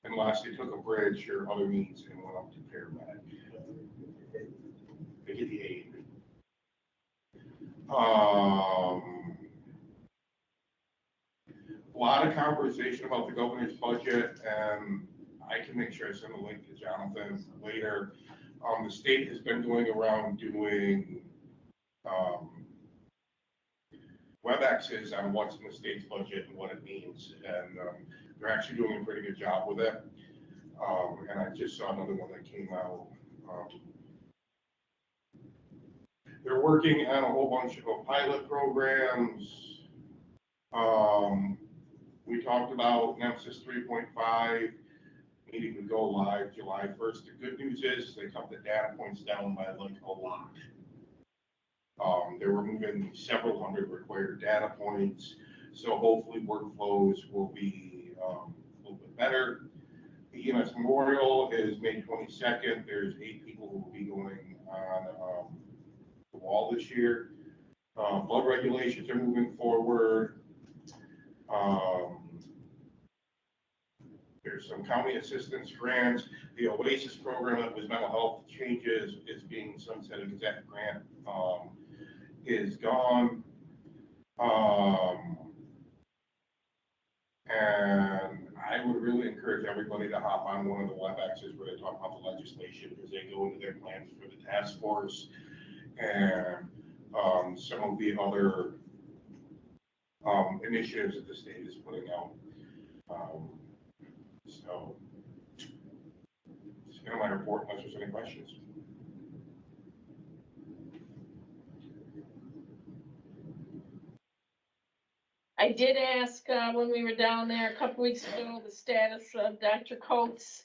Unless they took a bridge or other means and went up to paramedic. They get the AEMT. A lot of conversation about the governor's budget, and I can make sure I send a link to Jonathan later. The state has been going around doing WebEx is on what's in the state's budget and what it means, and they're actually doing a pretty good job with it. And I just saw another one that came out. They're working on a whole bunch of pilot programs. We talked about Nemesis 3.5 needing to go live July 1st. The good news is they cut the data points down by like a lot. They're removing several hundred required data points, so hopefully workflows will be a little bit better. The EMS Memorial is May 22nd. There's 8 people who will be going on the wall this year. Blood regulations are moving forward. There's some county assistance grants. The OASIS program that was mental health changes is being sunsetted because that grant is gone. And I would really encourage everybody to hop on one of the WebExes where they talk about the legislation, because they go into their plans for the task force and some of the other initiatives that the state is putting out. So it's kind of my report unless there's any questions. I did ask, when we were down there a couple weeks ago, the status of Dr. Coates.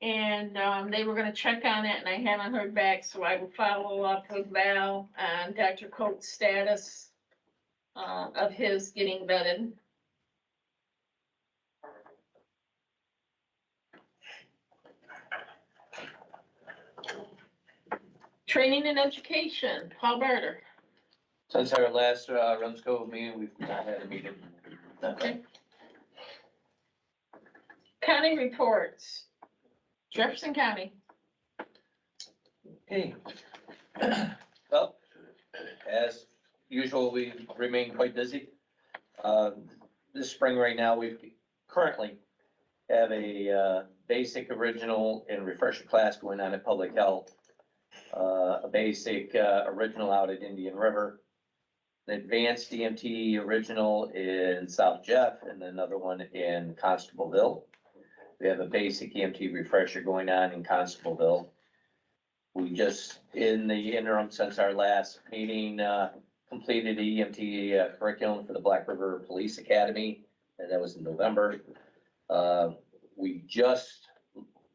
And, they were gonna check on it and I haven't heard back, so I will follow up with Val on Dr. Coates' status, of his getting vetted. Training and education, Paul Barter. Since our last REMSCO meeting, we've not had a meeting. Okay. County reports. Jefferson County. Okay. Well, as usual, we remain quite busy. This spring right now, we currently have a basic, original, and refresher class going on at Public Health. A basic original out at Indian River. An advanced EMT original in South Jeff, and another one in Constableville. We have a basic EMT refresher going on in Constableville. We just, in the interim since our last meeting, completed the EMT curriculum for the Black River Police Academy, and that was in November. We just,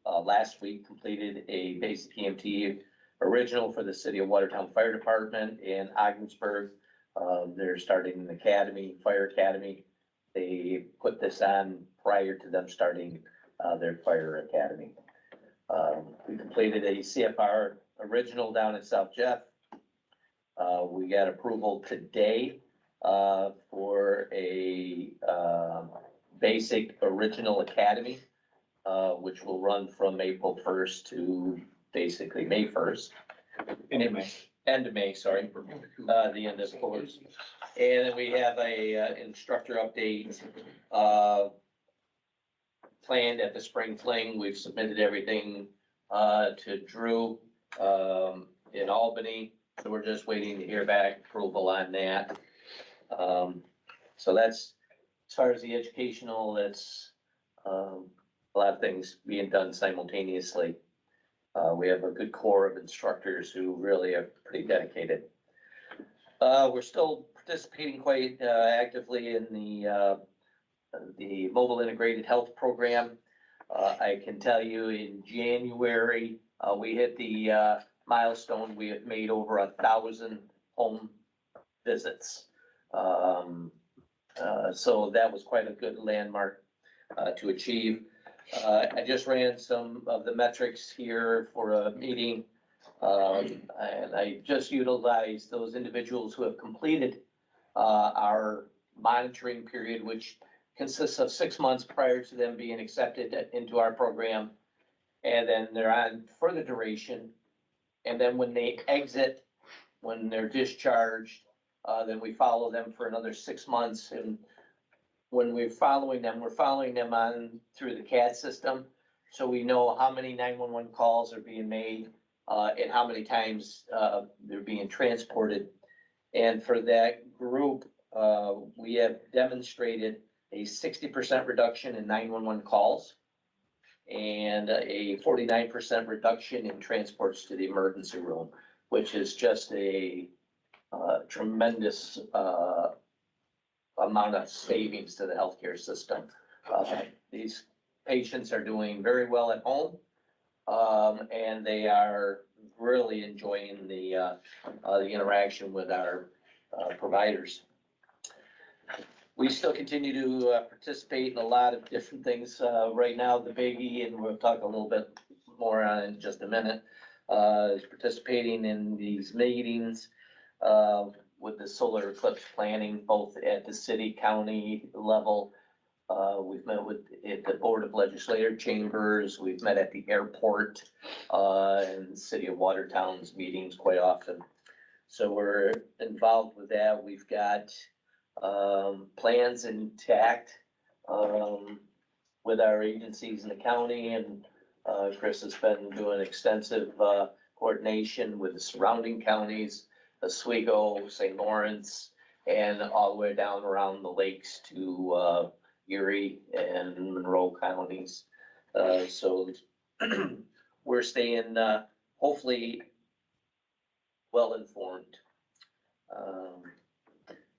last week, completed a basic EMT original for the City of Watertown Fire Department in Ogdensburg. They're starting an academy, fire academy. They put this on prior to them starting their fire academy. We completed a CFR original down in South Jeff. We got approval today for a basic original academy, which will run from April 1st to basically May 1st. End of May, sorry, the end of course. And then we have a instructor update planned at the spring fling. We've submitted everything to Drew in Albany, so we're just waiting to hear back approval on that. So that's, as far as the educational, that's a lot of things being done simultaneously. We have a good core of instructors who really are pretty dedicated. We're still participating quite actively in the mobile integrated health program. I can tell you in January, we hit the milestone. We have made over 1,000 home visits. So that was quite a good landmark to achieve. I just ran some of the metrics here for a meeting. And I just utilized those individuals who have completed our monitoring period, which consists of 6 months prior to them being accepted into our program. And then they're on further duration. And then when they exit, when they're discharged, then we follow them for another 6 months. And when we're following them on through the CAD system. So we know how many 911 calls are being made and how many times they're being transported. And for that group, we have demonstrated a 60% reduction in 911 calls and a 49% reduction in transports to the emergency room, which is just a tremendous amount of savings to the healthcare system. These patients are doing very well at home, and they are really enjoying the interaction with our providers. We still continue to participate in a lot of different things. Right now, the biggie, and we'll talk a little bit more on it in just a minute, is participating in these meetings with the solar eclipse planning, both at the city, county level. We've met at the Board of Legislative Chambers, we've met at the airport, and the City of Watertown's meetings quite often. So we're involved with that. We've got plans intact with our agencies in the county, and Chris has been doing extensive coordination with the surrounding counties, Oswego, St. Lawrence, and all the way down around the lakes to Erie and Monroe counties. So we're staying hopefully well informed.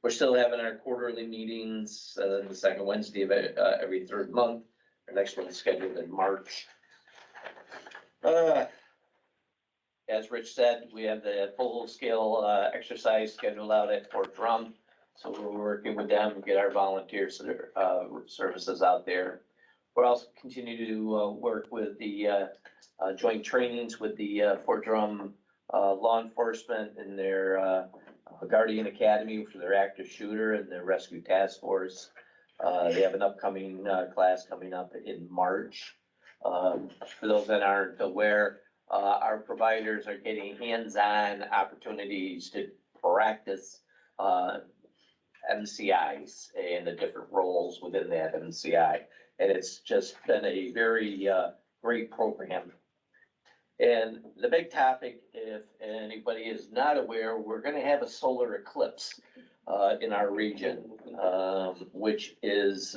We're still having our quarterly meetings, the second Wednesday of every third month. Our next one's scheduled in March. As Rich said, we have the full-scale exercise scheduled out at Fort Drum. So we're working with them to get our volunteer services out there. We're also continue to work with the joint trainings with the Fort Drum law enforcement and their Guardian Academy for their active shooter and their rescue task force. They have an upcoming class coming up in March. For those that aren't aware, our providers are getting hands-on opportunities to practice MCIs and the different roles within that MCI. And it's just been a very great program. And the big topic, if anybody is not aware, we're going to have a solar eclipse in our region, which is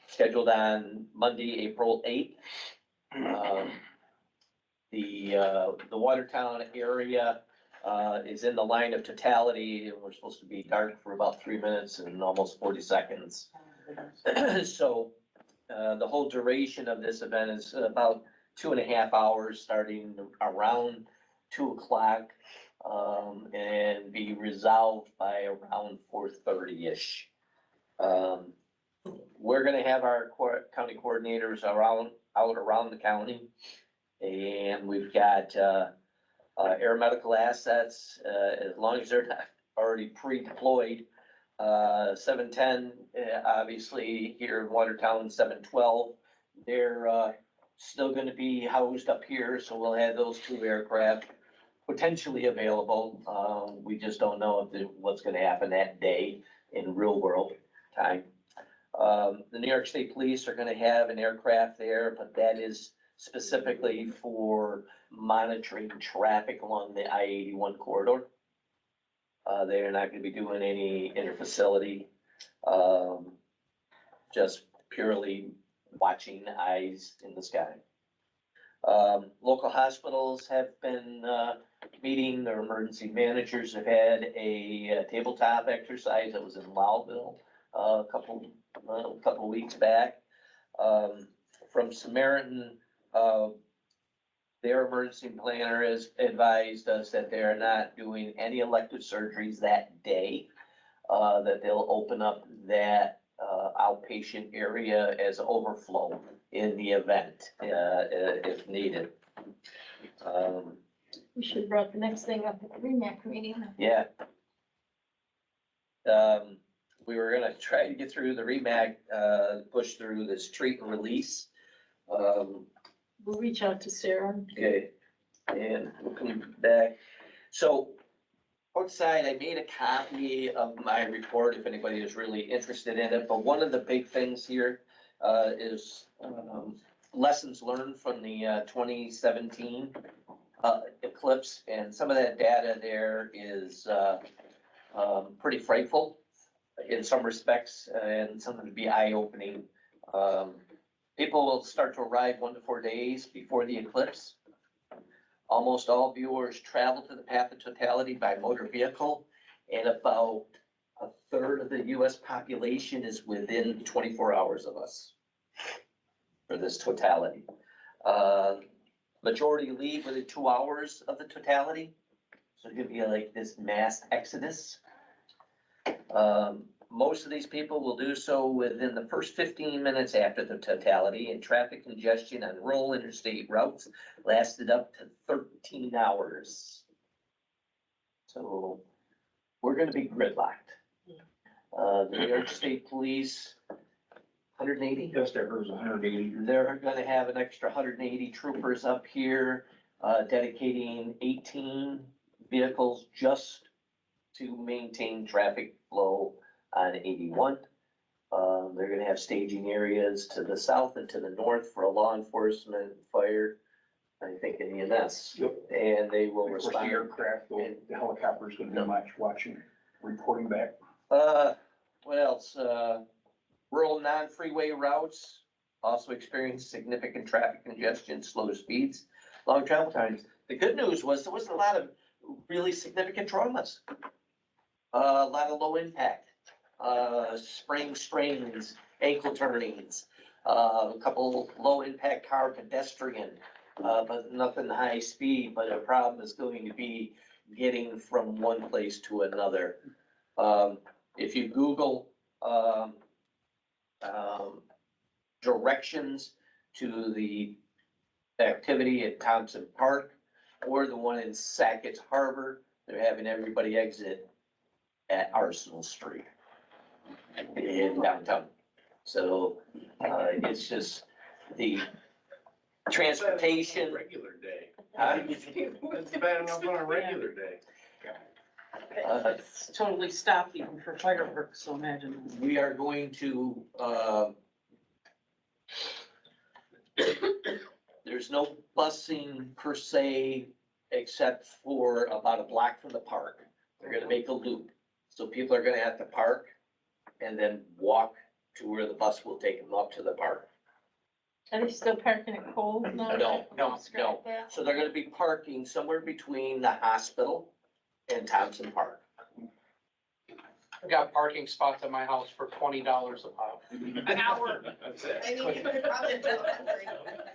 scheduled on Monday, April 8th. The Watertown area is in the line of totality, and we're supposed to be dark for about 3 minutes and almost 40 seconds. So the whole duration of this event is about 2.5 hours, starting around 2 o'clock, and be resolved by around 4:30-ish. We're gonna have our county coordinators out around the county, and we've got air medical assets, as long as they're not already pre-deployed. 710, obviously here in Watertown, 712, they're still gonna be housed up here, so we'll have those 2 aircraft potentially available. We just don't know what's gonna happen that day in real world time. The New York State Police are gonna have an aircraft there, but that is specifically for monitoring traffic along the I-81 corridor. They're not gonna be doing any interfacility, just purely watching eyes in the sky. Local hospitals have been meeting, their emergency managers have had a tabletop exercise that was in Lowville a couple weeks back. From Samaritan, their emergency planner has advised us that they're not doing any elective surgeries that day, that they'll open up that outpatient area as overflow in the event, if needed. We should have brought the next thing up at the REMAC meeting. Yeah. We were gonna try to get through the REMAC, push through this treat and release. We'll reach out to Sarah. Okay, and we'll come back. So outside, I made a copy of my report if anybody is really interested in it, but one of the big things here is lessons learned from the 2017 eclipse, and some of that data there is pretty frightful in some respects and something to be eye-opening. People will start to arrive 1 to 4 days before the eclipse. Almost all viewers travel to the path of totality by motor vehicle, and about a third of the US population is within 24 hours of us for this totality. Majority leave within 2 hours of the totality. So it's gonna be like this mass exodus. Most of these people will do so within the first 15 minutes after the totality, and traffic congestion on rural interstate routes lasted up to 13 hours. So we're gonna be gridlocked. The New York State Police, 180? Yes, there was 180. They're gonna have an extra 180 troopers up here, dedicating 18 vehicles just to maintain traffic flow on 81. They're gonna have staging areas to the south and to the north for law enforcement, fire, I think, and EMS. Yep. And they will Of course, the respond. aircraft, the helicopter's gonna be watching, reporting back. What else? Rural non-freeway routes also experience significant traffic congestion, slow speeds, long travel times. The good news was there wasn't a lot of really significant traumas. A lot of low impact, sprain strains, ankle turnings, a couple low impact car pedestrian, but nothing high speed, but a problem is going to be getting from one place to another. If you Google, directions to the activity at Thompson Park or the one in Sackett's Harbor, they're having everybody exit at Arsenal Street in downtown. So, it's just the transportation. Regular day. uh, It's bad enough on a regular day. It's totally stopped even for fireworks, so imagine. We are going to, there's no busing per se, except for about a block from the park. They're gonna make a loop. So people are gonna have to park and then walk to where the bus will take them up to the park. Are they still parking at Kohl's now? No. Scrap that? So they're gonna be parking somewhere between the hospital and Thompson Park. I got parking spots at my house for $20 a pop. An hour. That's it. I mean, you could probably do it.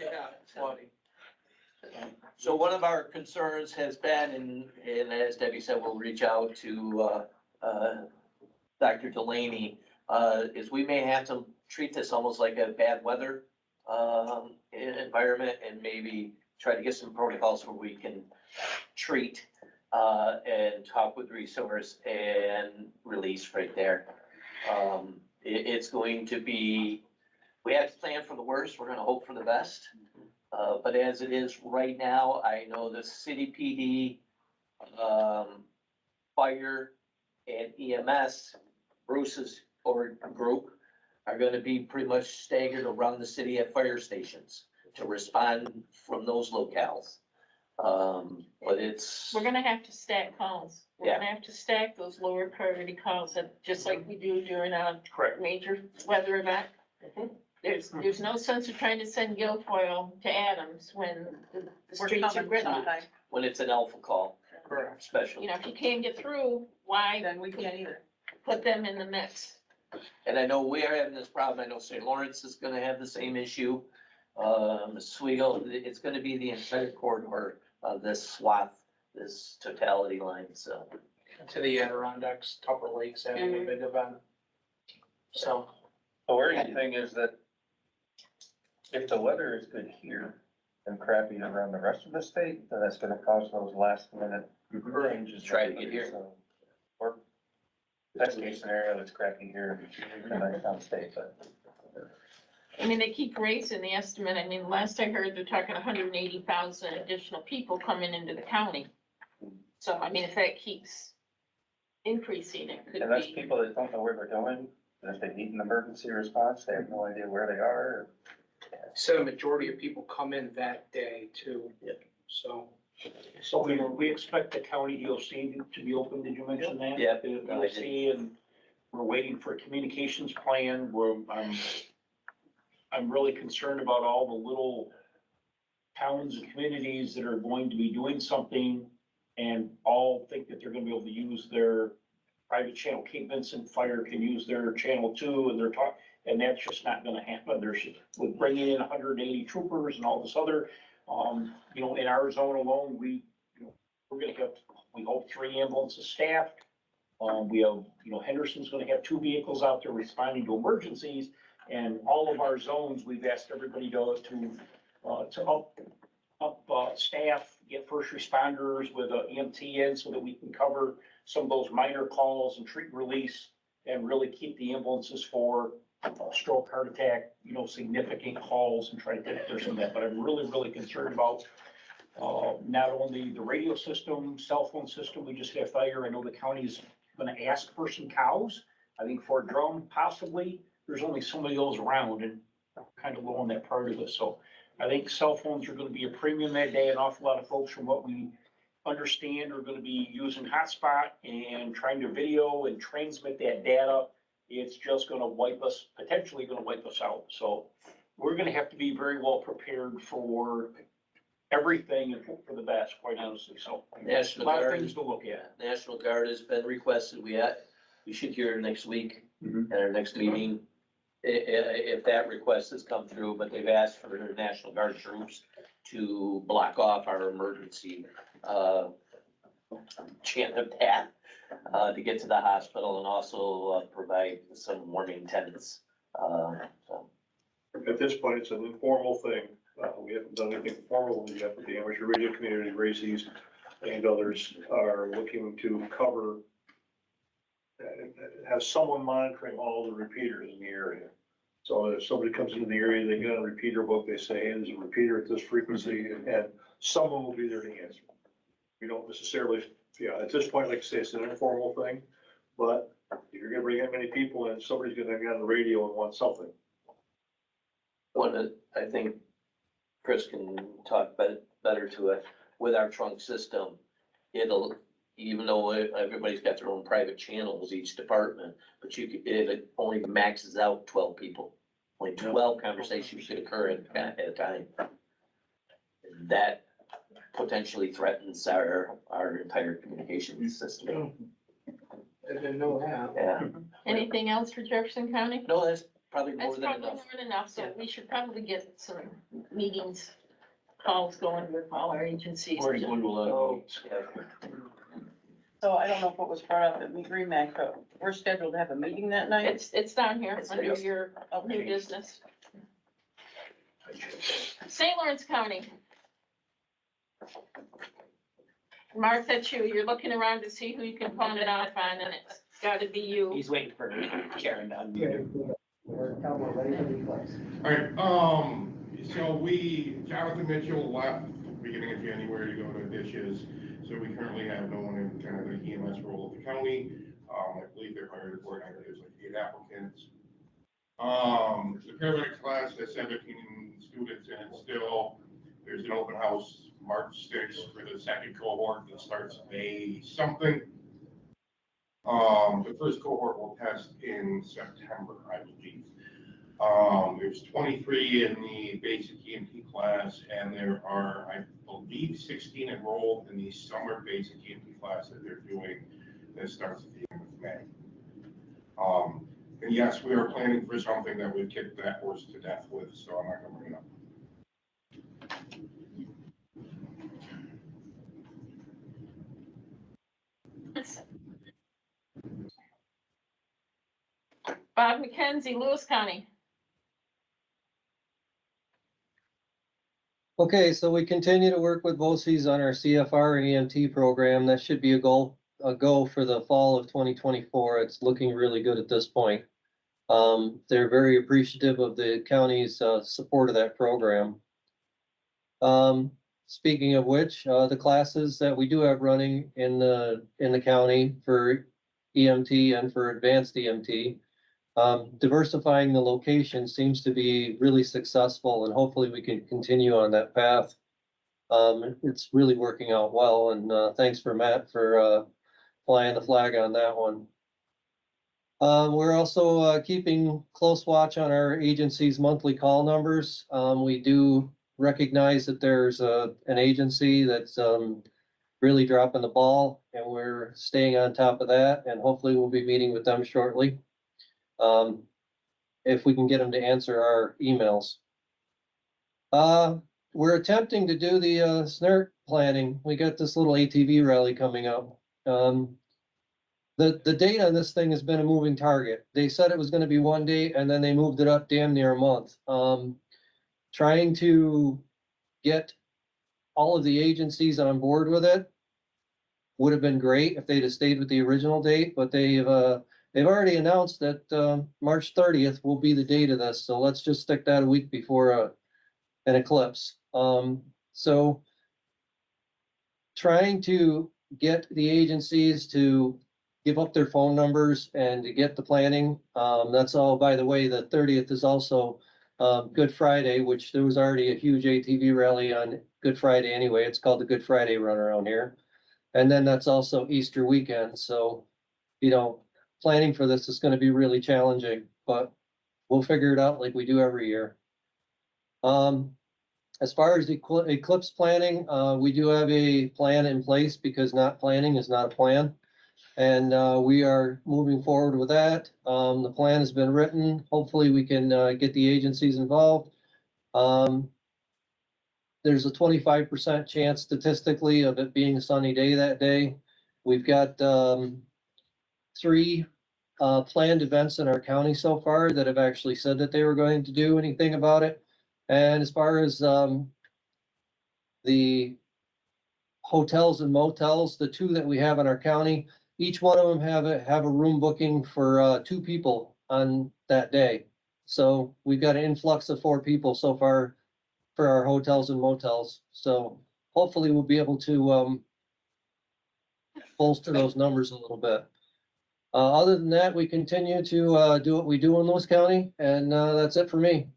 Yeah, it's funny. So one of our concerns has been, and as Debbie said, we'll reach out to Dr. Delaney, is we may have to treat this almost like a bad weather environment and maybe try to get some protocols where we can treat and talk with resource and release right there. It's going to be, we have to plan for the worst, we're gonna hope for the best. But as it is right now, I know the city PD, fire and EMS, Bruce's group are gonna be pretty much staggered around the city at fire stations to respond from those locales. But it's. We're gonna have to stack calls. We're Yeah. gonna have to stack those lower priority calls, just like we do during a Correct. major weather event. There's no sense of trying to send Guilfoyle to Adams when the We're streets are coming gridlocked. sometime, When it's an alpha call, Correct. especially. You know, if you can't get through, why then we can't either. put them in the mix? And I know we are having this problem. I know St. Lawrence is gonna have the same issue. Oswego, it's gonna be the entire corridor of this swath, this totality line, so. To the Adirondacks, Tupper Lakes having a big event. So, The worrying thing is that if the weather is good here and crappy around the rest of the state, then that's gonna cause those last minute changes. Try to get here. So, or best case scenario, it's crappy here, and nice downstate, but. I mean, they keep raising the estimate. I mean, last I heard, they're talking 180,000 additional people coming into the county. So, I mean, if that keeps increasing, it could And that's be. people that don't know where they're going, and if they need an emergency response, they have no idea where they are. so the majority of people come in that day too. Yep. So, So we expect the county DOC to be open, did you mention that? Yeah. The No, I DOC, and we're waiting for a communications plan where I'm really concerned about all the little towns and communities that are going to be doing something and all think that they're gonna be able to use their private channel. Cape Vincent Fire can use their channel too, and and that's just not gonna happen. With bringing in 180 troopers and all this other, in our zone alone, we're gonna have, we hope, 3 ambulances staffed. We have, Henderson's gonna have 2 vehicles out there responding to emergencies. And all of our zones, we've asked everybody to up staff, get first responders with a EMT in so that we can cover some of those minor calls and treat and release and really keep the ambulances for stroke, heart attack, significant calls and try to get there some of that. But I'm really, really concerned about not only the radio system, cell phone system, we just had fire. I know the county's gonna ask for some cows. I think Fort Drum possibly. There's only so many of those around and kind of low on that part of it. So I think cell phones are gonna be a premium that day. An awful lot of folks, from what we understand, are gonna be using hotspot and trying to video and transmit that data. It's just gonna potentially gonna wipe us out. So we're gonna have to be very well prepared for everything and hope for the best, quite honestly. So a National lot of Guard, things to look at. National Guard has been requested. We should hear next week at our next meeting. If that request has come through, but they've asked for their National Guard troops to block off our emergency channel path to get to the hospital and also provide some warming tents. So. At this point, it's an informal thing. We haven't done anything formal yet, but the amateur radio community, RACES, and others are looking to cover, have someone monitoring all the repeaters in the area. So if somebody comes into the area, they get on a repeater book, they say, hey, there's a repeater at this frequency, and someone will be there to answer. We don't necessarily, at this point, like I say, it's an informal thing, but if you're gonna bring that many people in, somebody's gonna get on the radio and want something. I think Chris can talk better to it. With our trunk system, even though everybody's got their own private channels, each department, but it only maxes out 12 people. Only 12 conversations should occur at a time. That potentially threatens our entire communication system. I didn't know that. Yeah, Anything else for Jefferson County? no, that's probably more That's than probably enough. more than enough, so we should probably get some meetings, calls going with all our agencies. Already going to a lot of meetings. So I don't know if it was brought up at REMAC, but we're scheduled to have a meeting that night. It's down here It's under here. your new Okay. business. St. Lawrence County. Mark, that's you. You're looking around to see who you can pawn it off on, and it's gotta be you. He's waiting for Karen to unmute. All right, so Jonathan Mitchell left beginning of January to go to dishes. So we currently have no one in kind of the EMS role at the county. I believe they're hired for it, there's like 8 applicants. The paramedic class has 17 students in it still. There's an open house March 6th for the second cohort that starts May something. The first cohort will test in September, I believe. There's 23 in the basic EMT class, and there are, I believe, 16 enrolled in the summer basic EMT class that they're doing that starts at the end of May. And yes, we are planning for something that would kick that horse to death with, so I'm not gonna bring it up. Bob McKenzie, Lewis County. Okay, so we continue to work with BOCES on our CFR and EMT program. That should be a go for the fall of 2024. It's looking really good at this point. They're very appreciative of the county's support of that program. Speaking of which, the classes that we do have running in the county for EMT and for advanced EMT, diversifying the location seems to be really successful, and hopefully we can continue on that path. It's really working out well, and thanks for Matt for flying the flag on that one. We're also keeping close watch on our agency's monthly call numbers. We do recognize that there's an agency that's really dropping the ball, and we're staying on top of that, and hopefully we'll be meeting with them shortly. If we can get them to answer our emails. We're attempting to do the SNRT planning. We got this little ATV rally coming up. The date on this thing has been a moving target. They said it was gonna be one date, and then they moved it up damn near a month. Trying to get all of the agencies on board with it would have been great if they'd have stayed with the original date, but they've already announced that March 30th will be the date of this, so let's just stick that a week before an eclipse. So trying to get the agencies to give up their phone numbers and to get the planning. That's all, by the way, the 30th is also Good Friday, which there was already a huge ATV rally on Good Friday anyway. It's called the Good Friday Run around here. And then that's also Easter weekend. So, you know, planning for this is going to be really challenging, but we'll figure it out like we do every year. As far as the eclipse planning, we do have a plan in place because not planning is not a plan. And we are moving forward with that. The plan has been written. Hopefully we can get the agencies involved. There's a 25% chance statistically of it being a sunny day that day. We've got 3 planned events in our county so far that have actually said that they were going to do anything about it. And as far as the hotels and motels, the 2 that we have in our county, each one of them have a room booking for 2 people on that day. So we've got an influx of 4 people so far for our hotels and motels. So hopefully we'll be able to bolster those numbers a little bit. Other than that, we continue to do what we do in Lewis County, and that's it for me.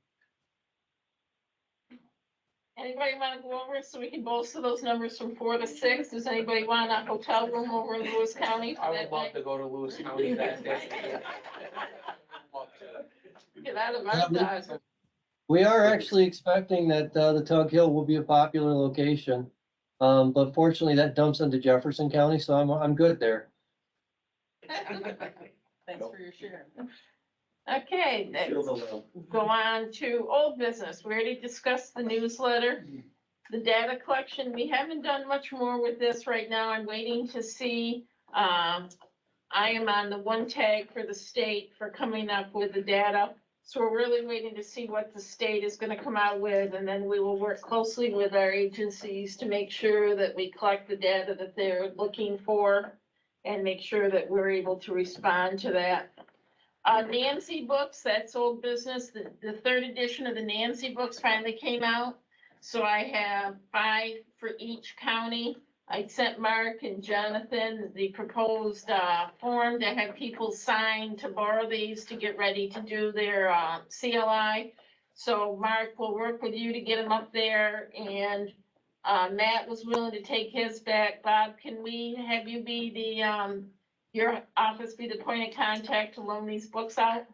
Anybody want to go over it so we can bolster those numbers from 4 to 6? Does anybody want a hotel room over in Lewis County for I that would love night? to go to Lewis County that day. Get out of our dodge. We are actually expecting that the Tug Hill will be a popular location. But fortunately that dumps into Jefferson County, so I'm good there. Thanks for your share. Okay, next, go on to old business. We already discussed the newsletter, the data collection. We haven't done much more with this right now. I'm waiting to see. I am on the one tag for the state for coming up with the data. So we're really waiting to see what the state is going to come out with, and then we will work closely with our agencies to make sure that we collect the data that they're looking for and make sure that we're able to respond to that. Nancy books, that's old business. The 3rd edition of the Nancy books finally came out. So I have 5 for each county. I sent Mark and Jonathan the proposed form to have people sign to borrow these to get ready to do their CLI. So Mark will work with you to get them up there, and Matt was willing to take his back. Bob, can we have you be the your office be the point of contact to loan these books out?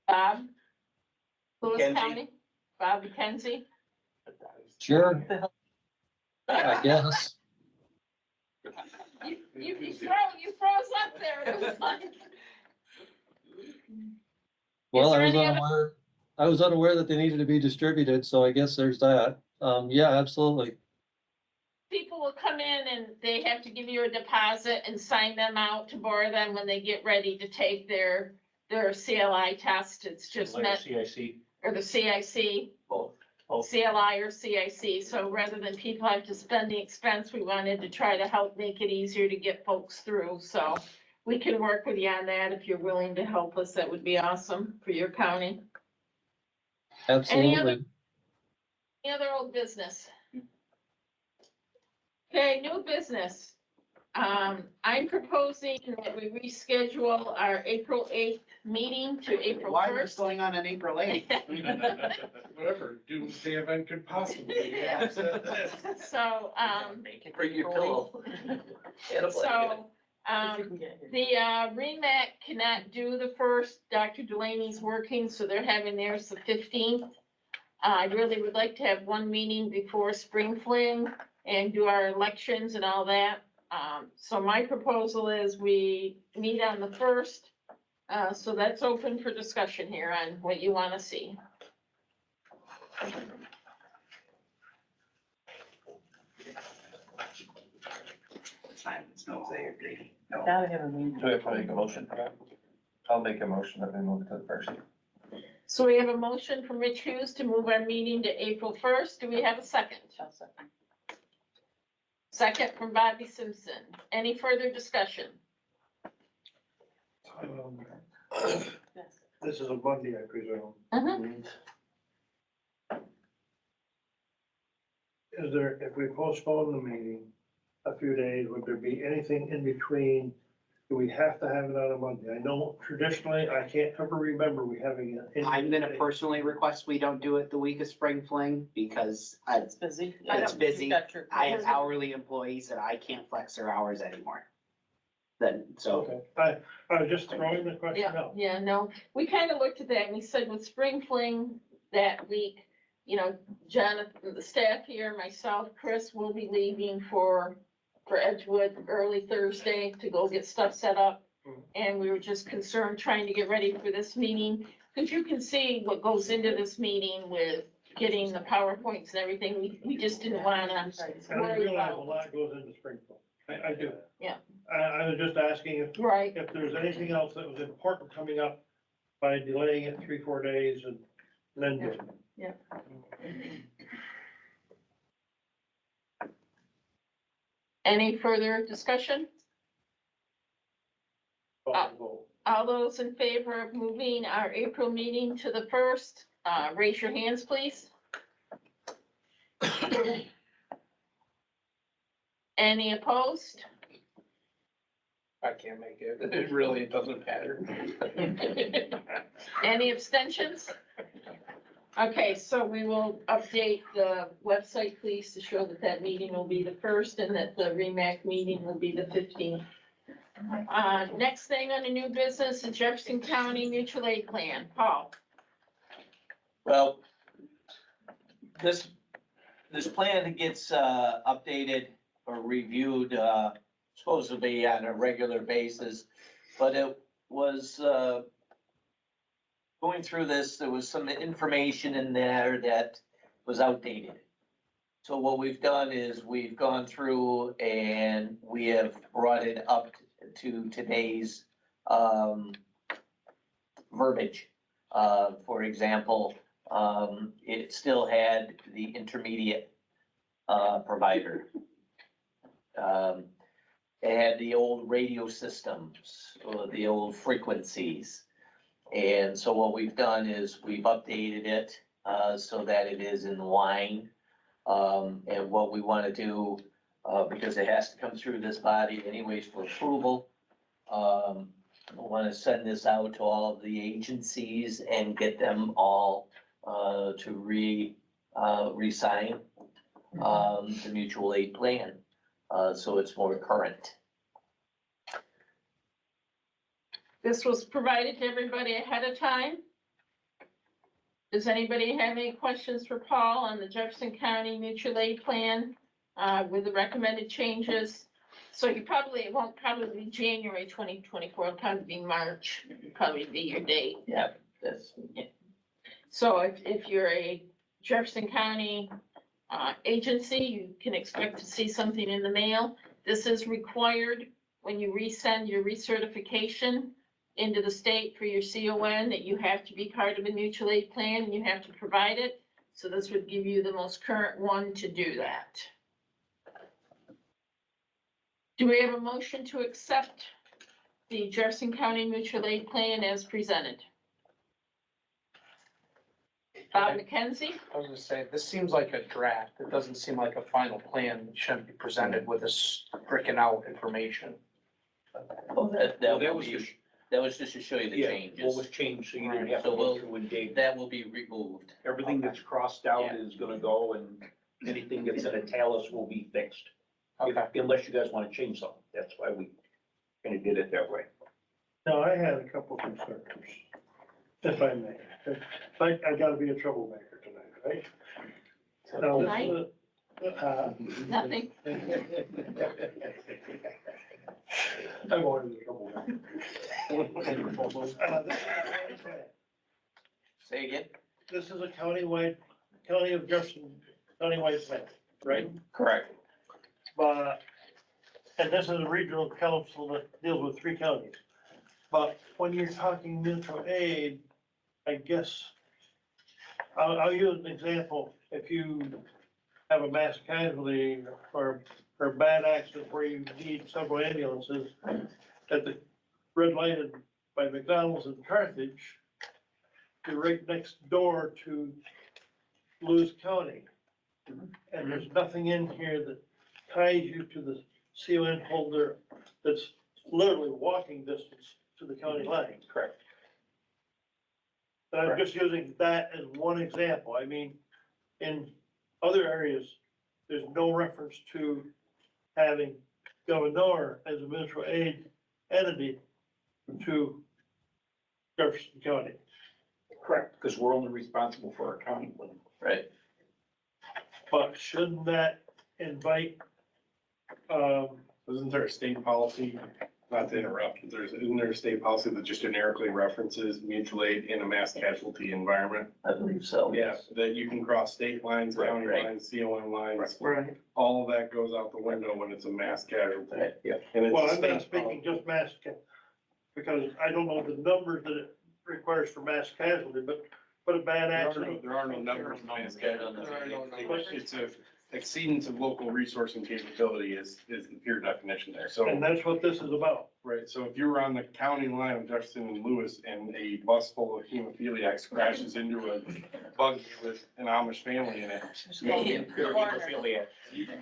Bob? Lewis Mackenzie. County? Bob McKenzie? Sure. I guess. You froze up there. It was like. Well, Is there any other- I was unaware that they needed to be distributed, so I guess there's that. Yeah, absolutely. People will come in and they have to give you a deposit and sign them out to borrow them when they get ready to take their CLI test. It's just meant, CIC. or the CIC. Both. CLI or CIC, so rather than people have to spend the expense, we wanted to try to help make it easier to get folks through, so we can work with you on that if you're willing to help us. That would be awesome for your county. Absolutely. Any other old business? Okay, new business. I'm proposing that we reschedule our April 8th meeting to April Why is 1st. going on April 8th? Whatever doomsday event could possibly be. Yeah. So, Bring your pillow. And a blanket. so, the, REMAC cannot do the first, Dr. Delaney's working, so they're having theirs the 15th. I really would like to have one meeting before spring fling and do our elections and all that. So my proposal is we meet on the 1st. So that's open for discussion here on what you want to see. Gotta have a meeting. Do we have to make a motion for that? I'll make a motion that we move it to the first. So we have a motion from Rich Hughes to move our meeting to April 1st. Do we have a second? I'll second. Second from Bobby Simpson. Any further discussion? Yes. This is a Monday, I presume. Is there, if we postpone the meeting a few days, would there be anything in between? Do we have to have it on a Monday? I know traditionally, I can't ever remember we having it. I'm gonna personally request we don't do it the week of spring fling because It's busy. It's busy. You got your- I have hourly employees and I can't flex their hours anymore. Then, so, Okay, I was just throwing the question Yeah, out. yeah, no, we kind of looked at that and we said with spring fling that week, you know, Jonathan, the staff here, myself, Chris will be leaving for Edgewood early Thursday to go get stuff set up. And we were just concerned trying to get ready for this meeting, because you can see what goes into this meeting with getting the PowerPoints and everything. We just didn't want to And I worry realize a about. lot goes into Springfield. I do. Yeah. I was just asking if Right, if there's anything else that was important coming up by delaying it 3-4 days and then doing it. yeah. Any further discussion? All those in favor of moving our April meeting to the 1st, raise your hands, please. Any opposed? I can't make it. It really doesn't matter. Any abstentions? Okay, so we will update the website, please, to show that that meeting will be the 1st and that the REMAC meeting will be the 15th. Next thing on the new business is Jefferson County Mutual Aid Plan. Paul? Well, this plan gets updated or reviewed supposedly on a regular basis, but it was going through this, there was some information in there that was outdated. So what we've done is we've gone through and we have brought it up to today's verbiage. For example, it still had the intermediate provider. It had the old radio systems, or the old frequencies. And so what we've done is we've updated it so that it is in line. And what we want to do, because it has to come through this body anyways for approval, we want to send this out to all of the agencies and get them all to re-sign the mutual aid plan, so it's more current. This was provided to everybody ahead of time. Does anybody have any questions for Paul on the Jefferson County Mutual Aid Plan with the recommended changes? So it won't probably be January 2024, it'll probably be March, probably be your date. Yeah, that's, So if you're a Jefferson County agency, you can expect to see something in the mail. This is required when you resend your recertification into the state for your CON, that you have to be part of a mutual aid plan and you have to provide it. So this would give you the most current one to do that. Do we have a motion to accept the Jefferson County Mutual Aid Plan as presented? Bob McKenzie? I was gonna say, this seems like a draft. It doesn't seem like a final plan. It shouldn't be presented with this stricken out information. Well, that Well, will be, that was just to show you the Yeah, what changes. was changed, so you didn't have to So go we'll- through and dig. That will be removed. Everything that's crossed out is gonna go, and anything that's in italics will be fixed. Okay. Unless you guys wanna change something, that's why we kinda did it that way. Now, I had a couple concerns, if I may. I gotta be a troublemaker tonight, right? Now, Tonight? Nothing. I'm always a troublemaker. Say again? This is a countywide, County of Jefferson, countywide plan, right? Correct. But, and this is a regional council that deals with 3 counties. But when you're talking mutual aid, I guess, I'll use an example. If you have a mass casualty or a bad accident where you need several ambulances at the red lighted by McDonald's in Carthage, you're right next door to Lewis County. And there's nothing in here that ties you to the CON holder that's literally walking distance to the county line. Correct. And I'm just using that as one example. I mean, in other areas, there's no reference to having governor as a mutual aid entity to Jefferson County. Correct, because we're only responsible for our county. Right. But shouldn't that invite, Isn't there a state policy, not to interrupt, but isn't there a state policy that just generically references mutual aid in a mass casualty environment? I believe so. Yeah, that you can cross state lines, Right, county right. lines, CON lines, right? all of that goes out the window when it's a mass casualty. Right, yeah. And it's Well, a I'm not state speaking just mass, because I don't know the numbers that it requires for mass casualty, but a bad accident. There are no numbers in mass casualty. There are no It's a exceedance of local resource and capability is the pure definition there. So, And that's what this is about. right, so if you were on the county line of Jefferson and Lewis and a bus full of hemophiliacs crashes into a buggy with an Amish family in it.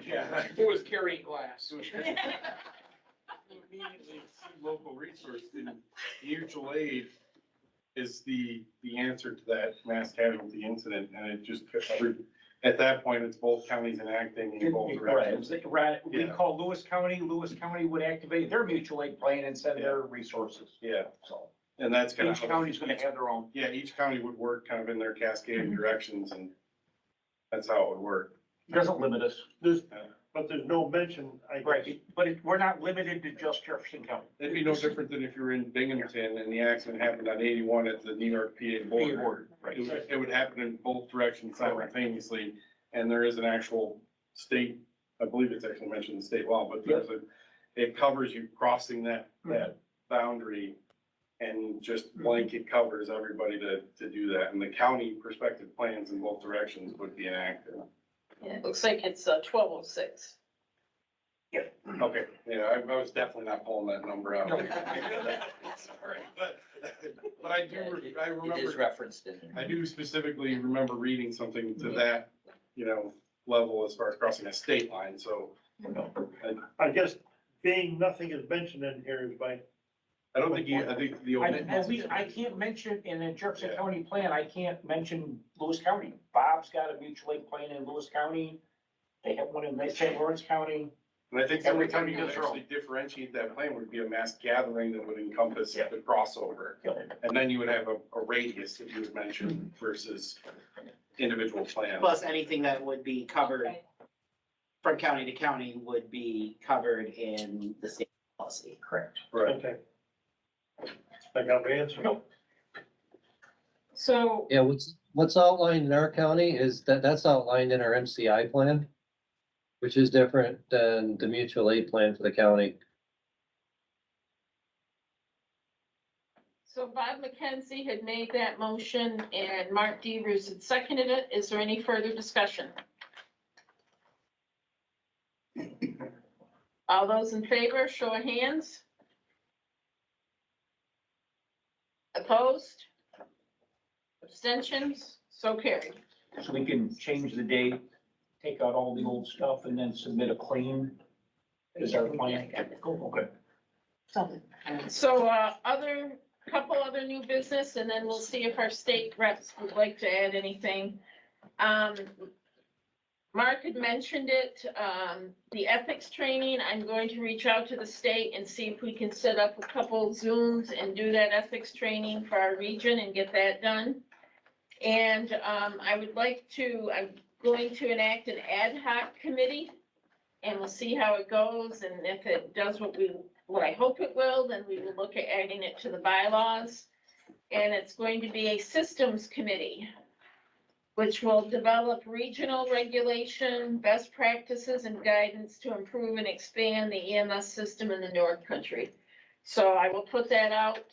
Yeah. It was carrying glass. Immediately see local resource, and mutual aid is the answer to that mass casualty incident, and it just, at that point, it's both counties enacting in both directions. Right, we Yeah. call Lewis County would activate their mutual aid plan and send their resources, Yeah, so. and that's kind of. Each county's gonna have their own. Yeah, each county would work kind of in their cascading directions, and that's how it would work. Doesn't limit us. But there's no mention, I guess. Right, but we're not limited to just Jefferson County. It'd be no different than if you were in Binghamton and the accident happened on 81 at the New York PA border. Right. It would happen in both directions simultaneously, and there is an actual state, I believe it's actually mentioned in state law, but it covers you crossing that boundary and just blanket covers everybody to do that. And the county perspective plans in both directions would be enacted. Yeah, it looks like it's 1206. Okay, yeah, I was definitely not pulling that number out. Sorry, but I do, I It is remember, referenced in there. I do specifically remember reading something to that, level as far as crossing a state line, so. I guess being nothing is mentioned in here is by, I don't think I think the. I can't mention, in a Jefferson County plan, I can't mention Lewis County. Bob's got a mutual aid plan in Lewis County. They have one in St. Lawrence County. And I think the Every only time county you could does their own. actually differentiate that plan would be a mass gathering that would encompass Yeah. the crossover. Yeah. And then you would have a radius that you would mention versus individual plans. Plus, anything that would be covered from county to county would be covered in the state policy. Correct. Right. okay. I got my answer. So, Yeah, what's outlined in our county is that's outlined in our MCI plan, which is different than the mutual aid plan for the county. so Bob McKenzie had made that motion and Mark DeRusse had seconded it. Is there any further discussion? All those in favor, show of hands. Opposed? Abstentions? So carried. So we can change the date, take out all the old stuff and then submit a clean. Is our plan? Okay. So, couple other new business, and then we'll see if our state reps would like to add anything. Mark had mentioned it, the ethics training, I'm going to reach out to the state and see if we can set up a couple Zooms and do that ethics training for our region and get that done. And, I'm going to enact an ad hoc committee, and we'll see how it goes, and if it does what I hope it will, then we will look at adding it to the bylaws. And it's going to be a systems committee, which will develop regional regulation, best practices, and guidance to improve and expand the EMS system in the North Country. So I will put that out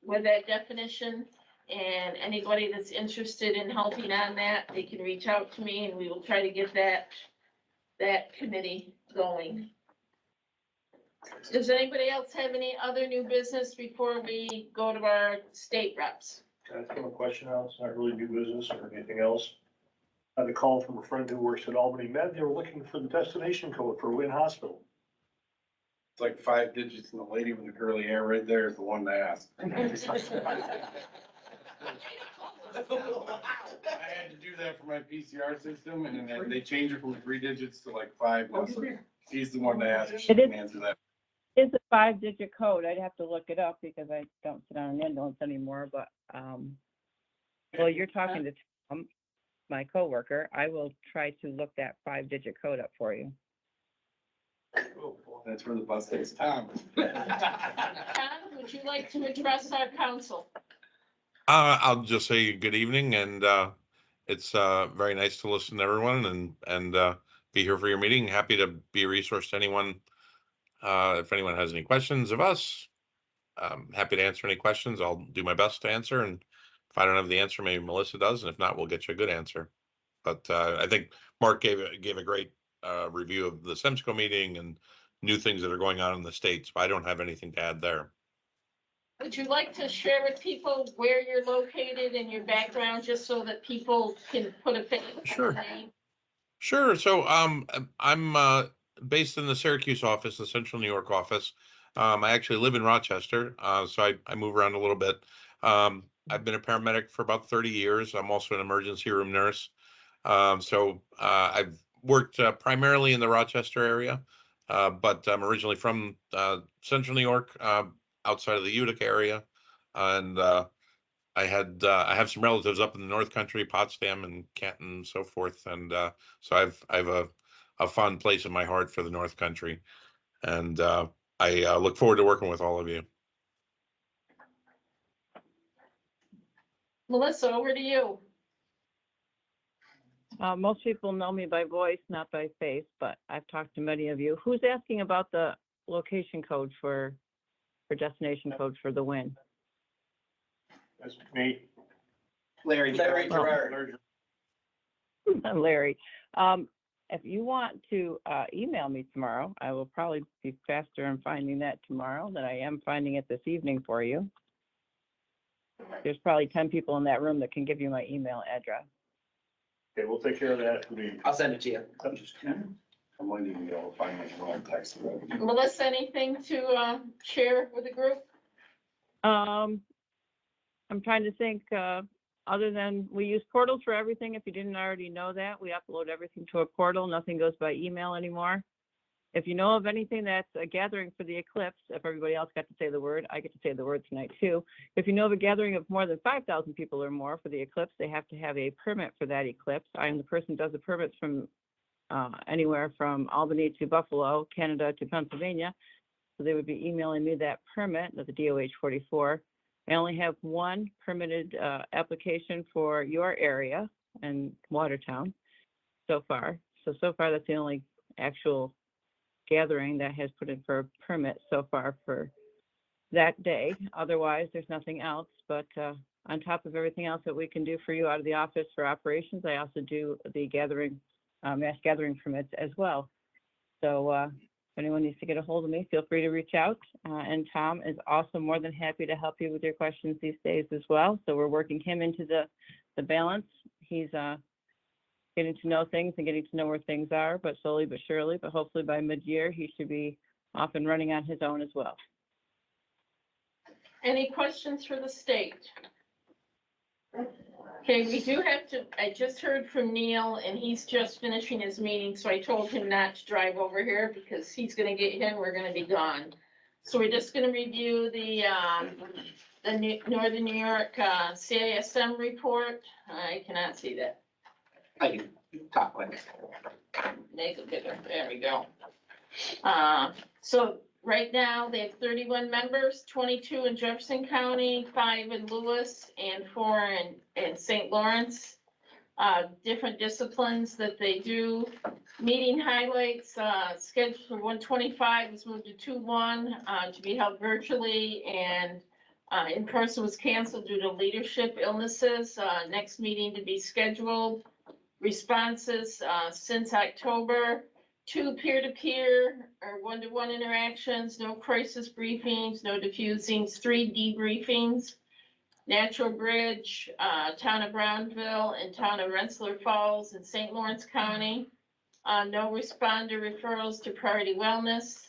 with that definition, and anybody that's interested in helping on that, they can reach out to me, and we will try to get that committee going. Does anybody else have any other new business before we go to our state reps? Can I ask him a question now? It's not really new business or anything else. I had a call from a friend who works at Albany Med. They were looking for the destination code for Wynn Hospital. It's like 5 digits, and the lady with the curly hair right there is the one to ask. I had to do that for my PCR system, and then they changed it from 3 digits to like 5. She's the one to ask. She can answer that. It's a 5-digit code. I'd have to look it up because I don't sit on an ambulance anymore, but, well, you're talking to Tom, my coworker. I will try to look that 5-digit code up for you. That's where the bus takes Tom. Tom, would you like to address our council? I'll just say good evening, and it's very nice to listen to everyone and be here for your meeting. Happy to be a resource to anyone. If anyone has any questions of us, I'm happy to answer any questions. I'll do my best to answer, and if I don't have the answer, maybe Melissa does, and if not, we'll get you a good answer. But I think Mark gave a great review of the REMSCO meeting and new things that are going on in the states, but I don't have anything to add there. Would you like to share with people where you're located and your background, just so that people can put a face on the name? Sure. So I'm based in the Syracuse office, the Central New York office. I actually live in Rochester, so I move around a little bit. I've been a paramedic for about 30 years. I'm also an emergency room nurse. So I've worked primarily in the Rochester area, but I'm originally from Central New York, outside of the Utica area, and I have some relatives up in the North Country, Potsdam and Canton and so forth, and so I've a fond place in my heart for the North Country, and I look forward to working with all of you. Melissa, over to you. Most people know me by voice, not by face, but I've talked to many of you. Who's asking about the location code for destination code for the Wynn? That's me. Larry Gerard. Larry. If you want to email me tomorrow, I will probably be faster in finding that tomorrow than I am finding it this evening for you. There's probably 10 people in that room that can give you my email address. Okay, we'll take care of that. I'll send it to you. I'm waiting to be able to find my wrong text. Melissa, anything to share with the group? I'm trying to think, other than we use portals for everything. If you didn't already know that, we upload everything to a portal. Nothing goes by email anymore. If you know of anything that's a gathering for the eclipse, if everybody else got to say the word, I get to say the word tonight too. If you know of a gathering of more than 5,000 people or more for the eclipse, they have to have a permit for that eclipse. I am the person who does the permits from anywhere from Albany to Buffalo, Canada to Pennsylvania. So they would be emailing me that permit, the DOH 44. I only have one permitted application for your area in Watertown so far. So far, that's the only actual gathering that has put in for a permit so far for that day. Otherwise, there's nothing else. But on top of everything else that we can do for you out of the office for operations, I also do the gathering, mass gathering permits as well. So if anyone needs to get a hold of me, feel free to reach out. And Tom is also more than happy to help you with your questions these days as well. So we're working him into the the balance. He's getting to know things and getting to know where things are, but slowly but surely, but hopefully by mid-year, he should be off and running on his own as well. Any questions for the state? Okay, we do have to, I just heard from Neil and he's just finishing his meeting, so I told him not to drive over here because he's gonna get here and we're gonna be gone. So we're just gonna review the Northern New York, CISM report. I cannot see that. I can talk quick. Make it bigger, there we go. So right now, they have 31 members, 22 in Jefferson County, 5 in Lewis, and 4 in St. Lawrence. Different disciplines that they do. Meeting highlights, scheduled for 125 was moved to 2/1, to be held virtually, and in person was canceled due to leadership illnesses. Next meeting to be scheduled. Responses, since October. 2 peer-to-peer or one-to-one interactions, no crisis briefings, no diffusings, 3 debriefings. Natural Bridge, Town of Brownville and Town of Rensselaer Falls in St. Lawrence County. No responder referrals to Priority Wellness.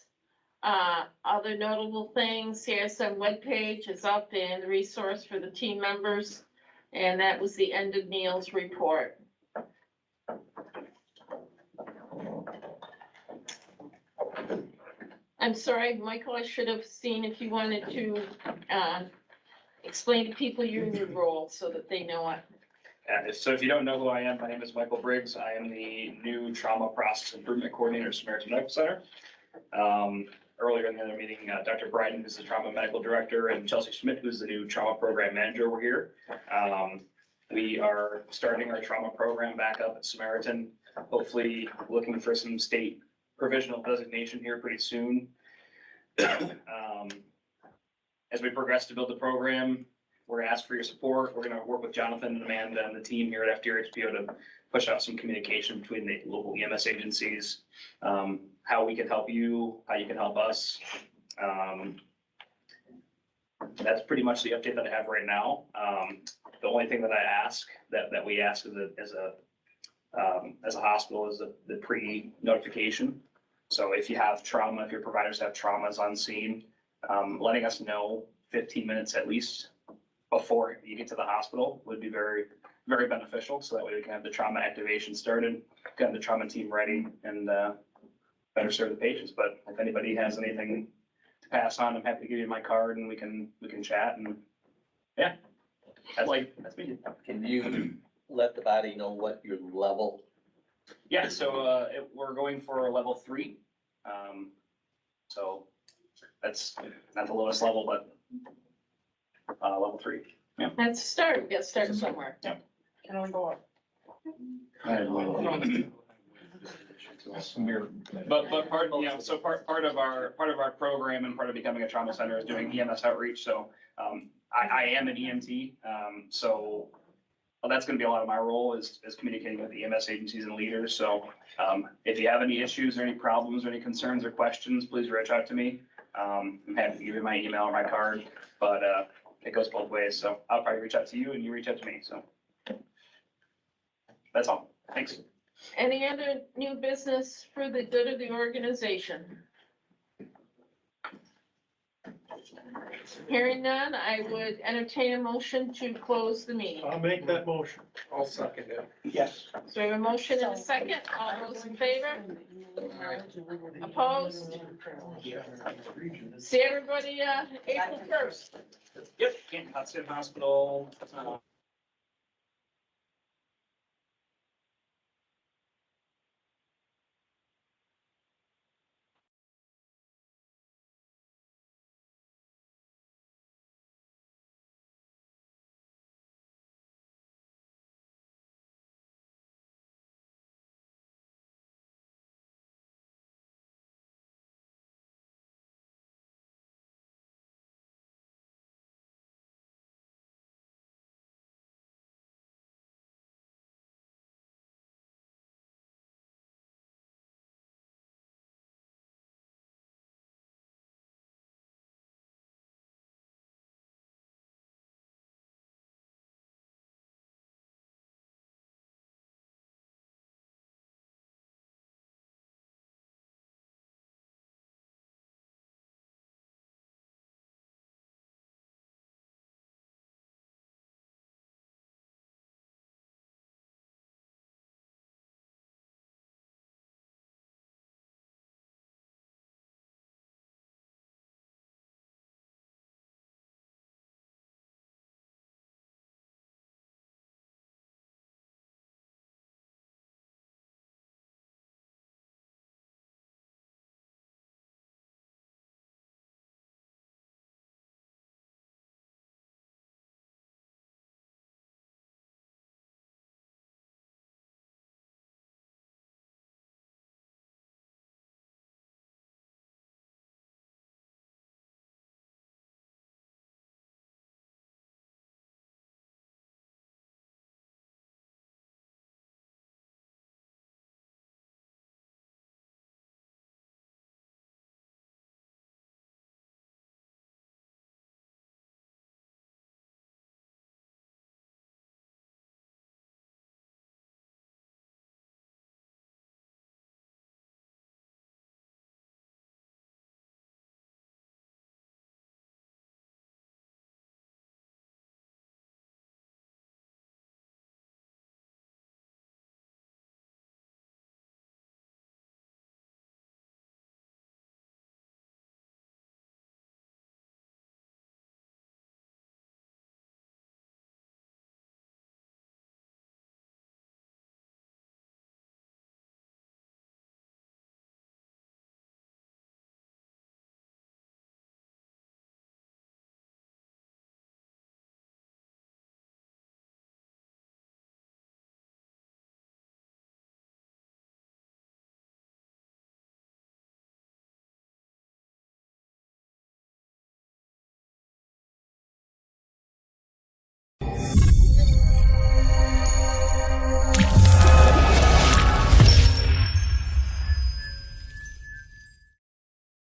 Other notable things, CSM webpage is up and the resource for the team members. And that was the end of Neil's report. I'm sorry, Michael, I should have seen if you wanted to explain to people your new role so that they know it. So if you don't know who I am, my name is Michael Briggs. I am the new Trauma Process Improvement Coordinator at Samaritan Medical Center. Earlier in the other meeting, Dr. Bryden, who's the Trauma Medical Director, and Chelsea Schmidt, who's the new Trauma Program Manager, were here. We are starting our trauma program back up at Samaritan, hopefully looking for some state provisional designation here pretty soon. As we progress to build the program, we're gonna ask for your support. We're gonna work with Jonathan and Amanda and the team here at FDRHPO to push out some communication between the local EMS agencies, how we can help you, how you can help us. That's pretty much the update that I have right now. The only thing that I ask, that we ask as a hospital is the pre-notification. So if you have trauma, if your providers have traumas on scene, letting us know 15 minutes at least before you get to the hospital would be very, very beneficial. So that way we can have the trauma activation started, get the trauma team ready, and better serve the patients. But if anybody has anything to pass on, I'm happy to give you my card and we can chat, and yeah, that's me. Can you let the body know what your level? Yeah, so we're going for a level 3. So that's not the lowest level, but level 3. Yeah. That's a start, we got to start somewhere. Yeah. Can only go up. But part, you know, so part of our program and part of becoming a trauma center is doing EMS outreach. So I am an EMT, so that's going to be a lot of my role is communicating with the EMS agencies and leaders. So if you have any issues or any problems or any concerns or questions, please reach out to me. I'm happy to give you my email or my card, but it goes both ways. So I'll probably reach out to you and you reach out to me. So that's all. Thanks. Any other new business for the good of the organization? Hearing none, I would entertain a motion to close the meeting. I'll make that motion. I'll second it. Yes. So we have a motion and a second. All those in favor? Opposed? See everybody, April 1st. Yep, Canton Hudson Hospital,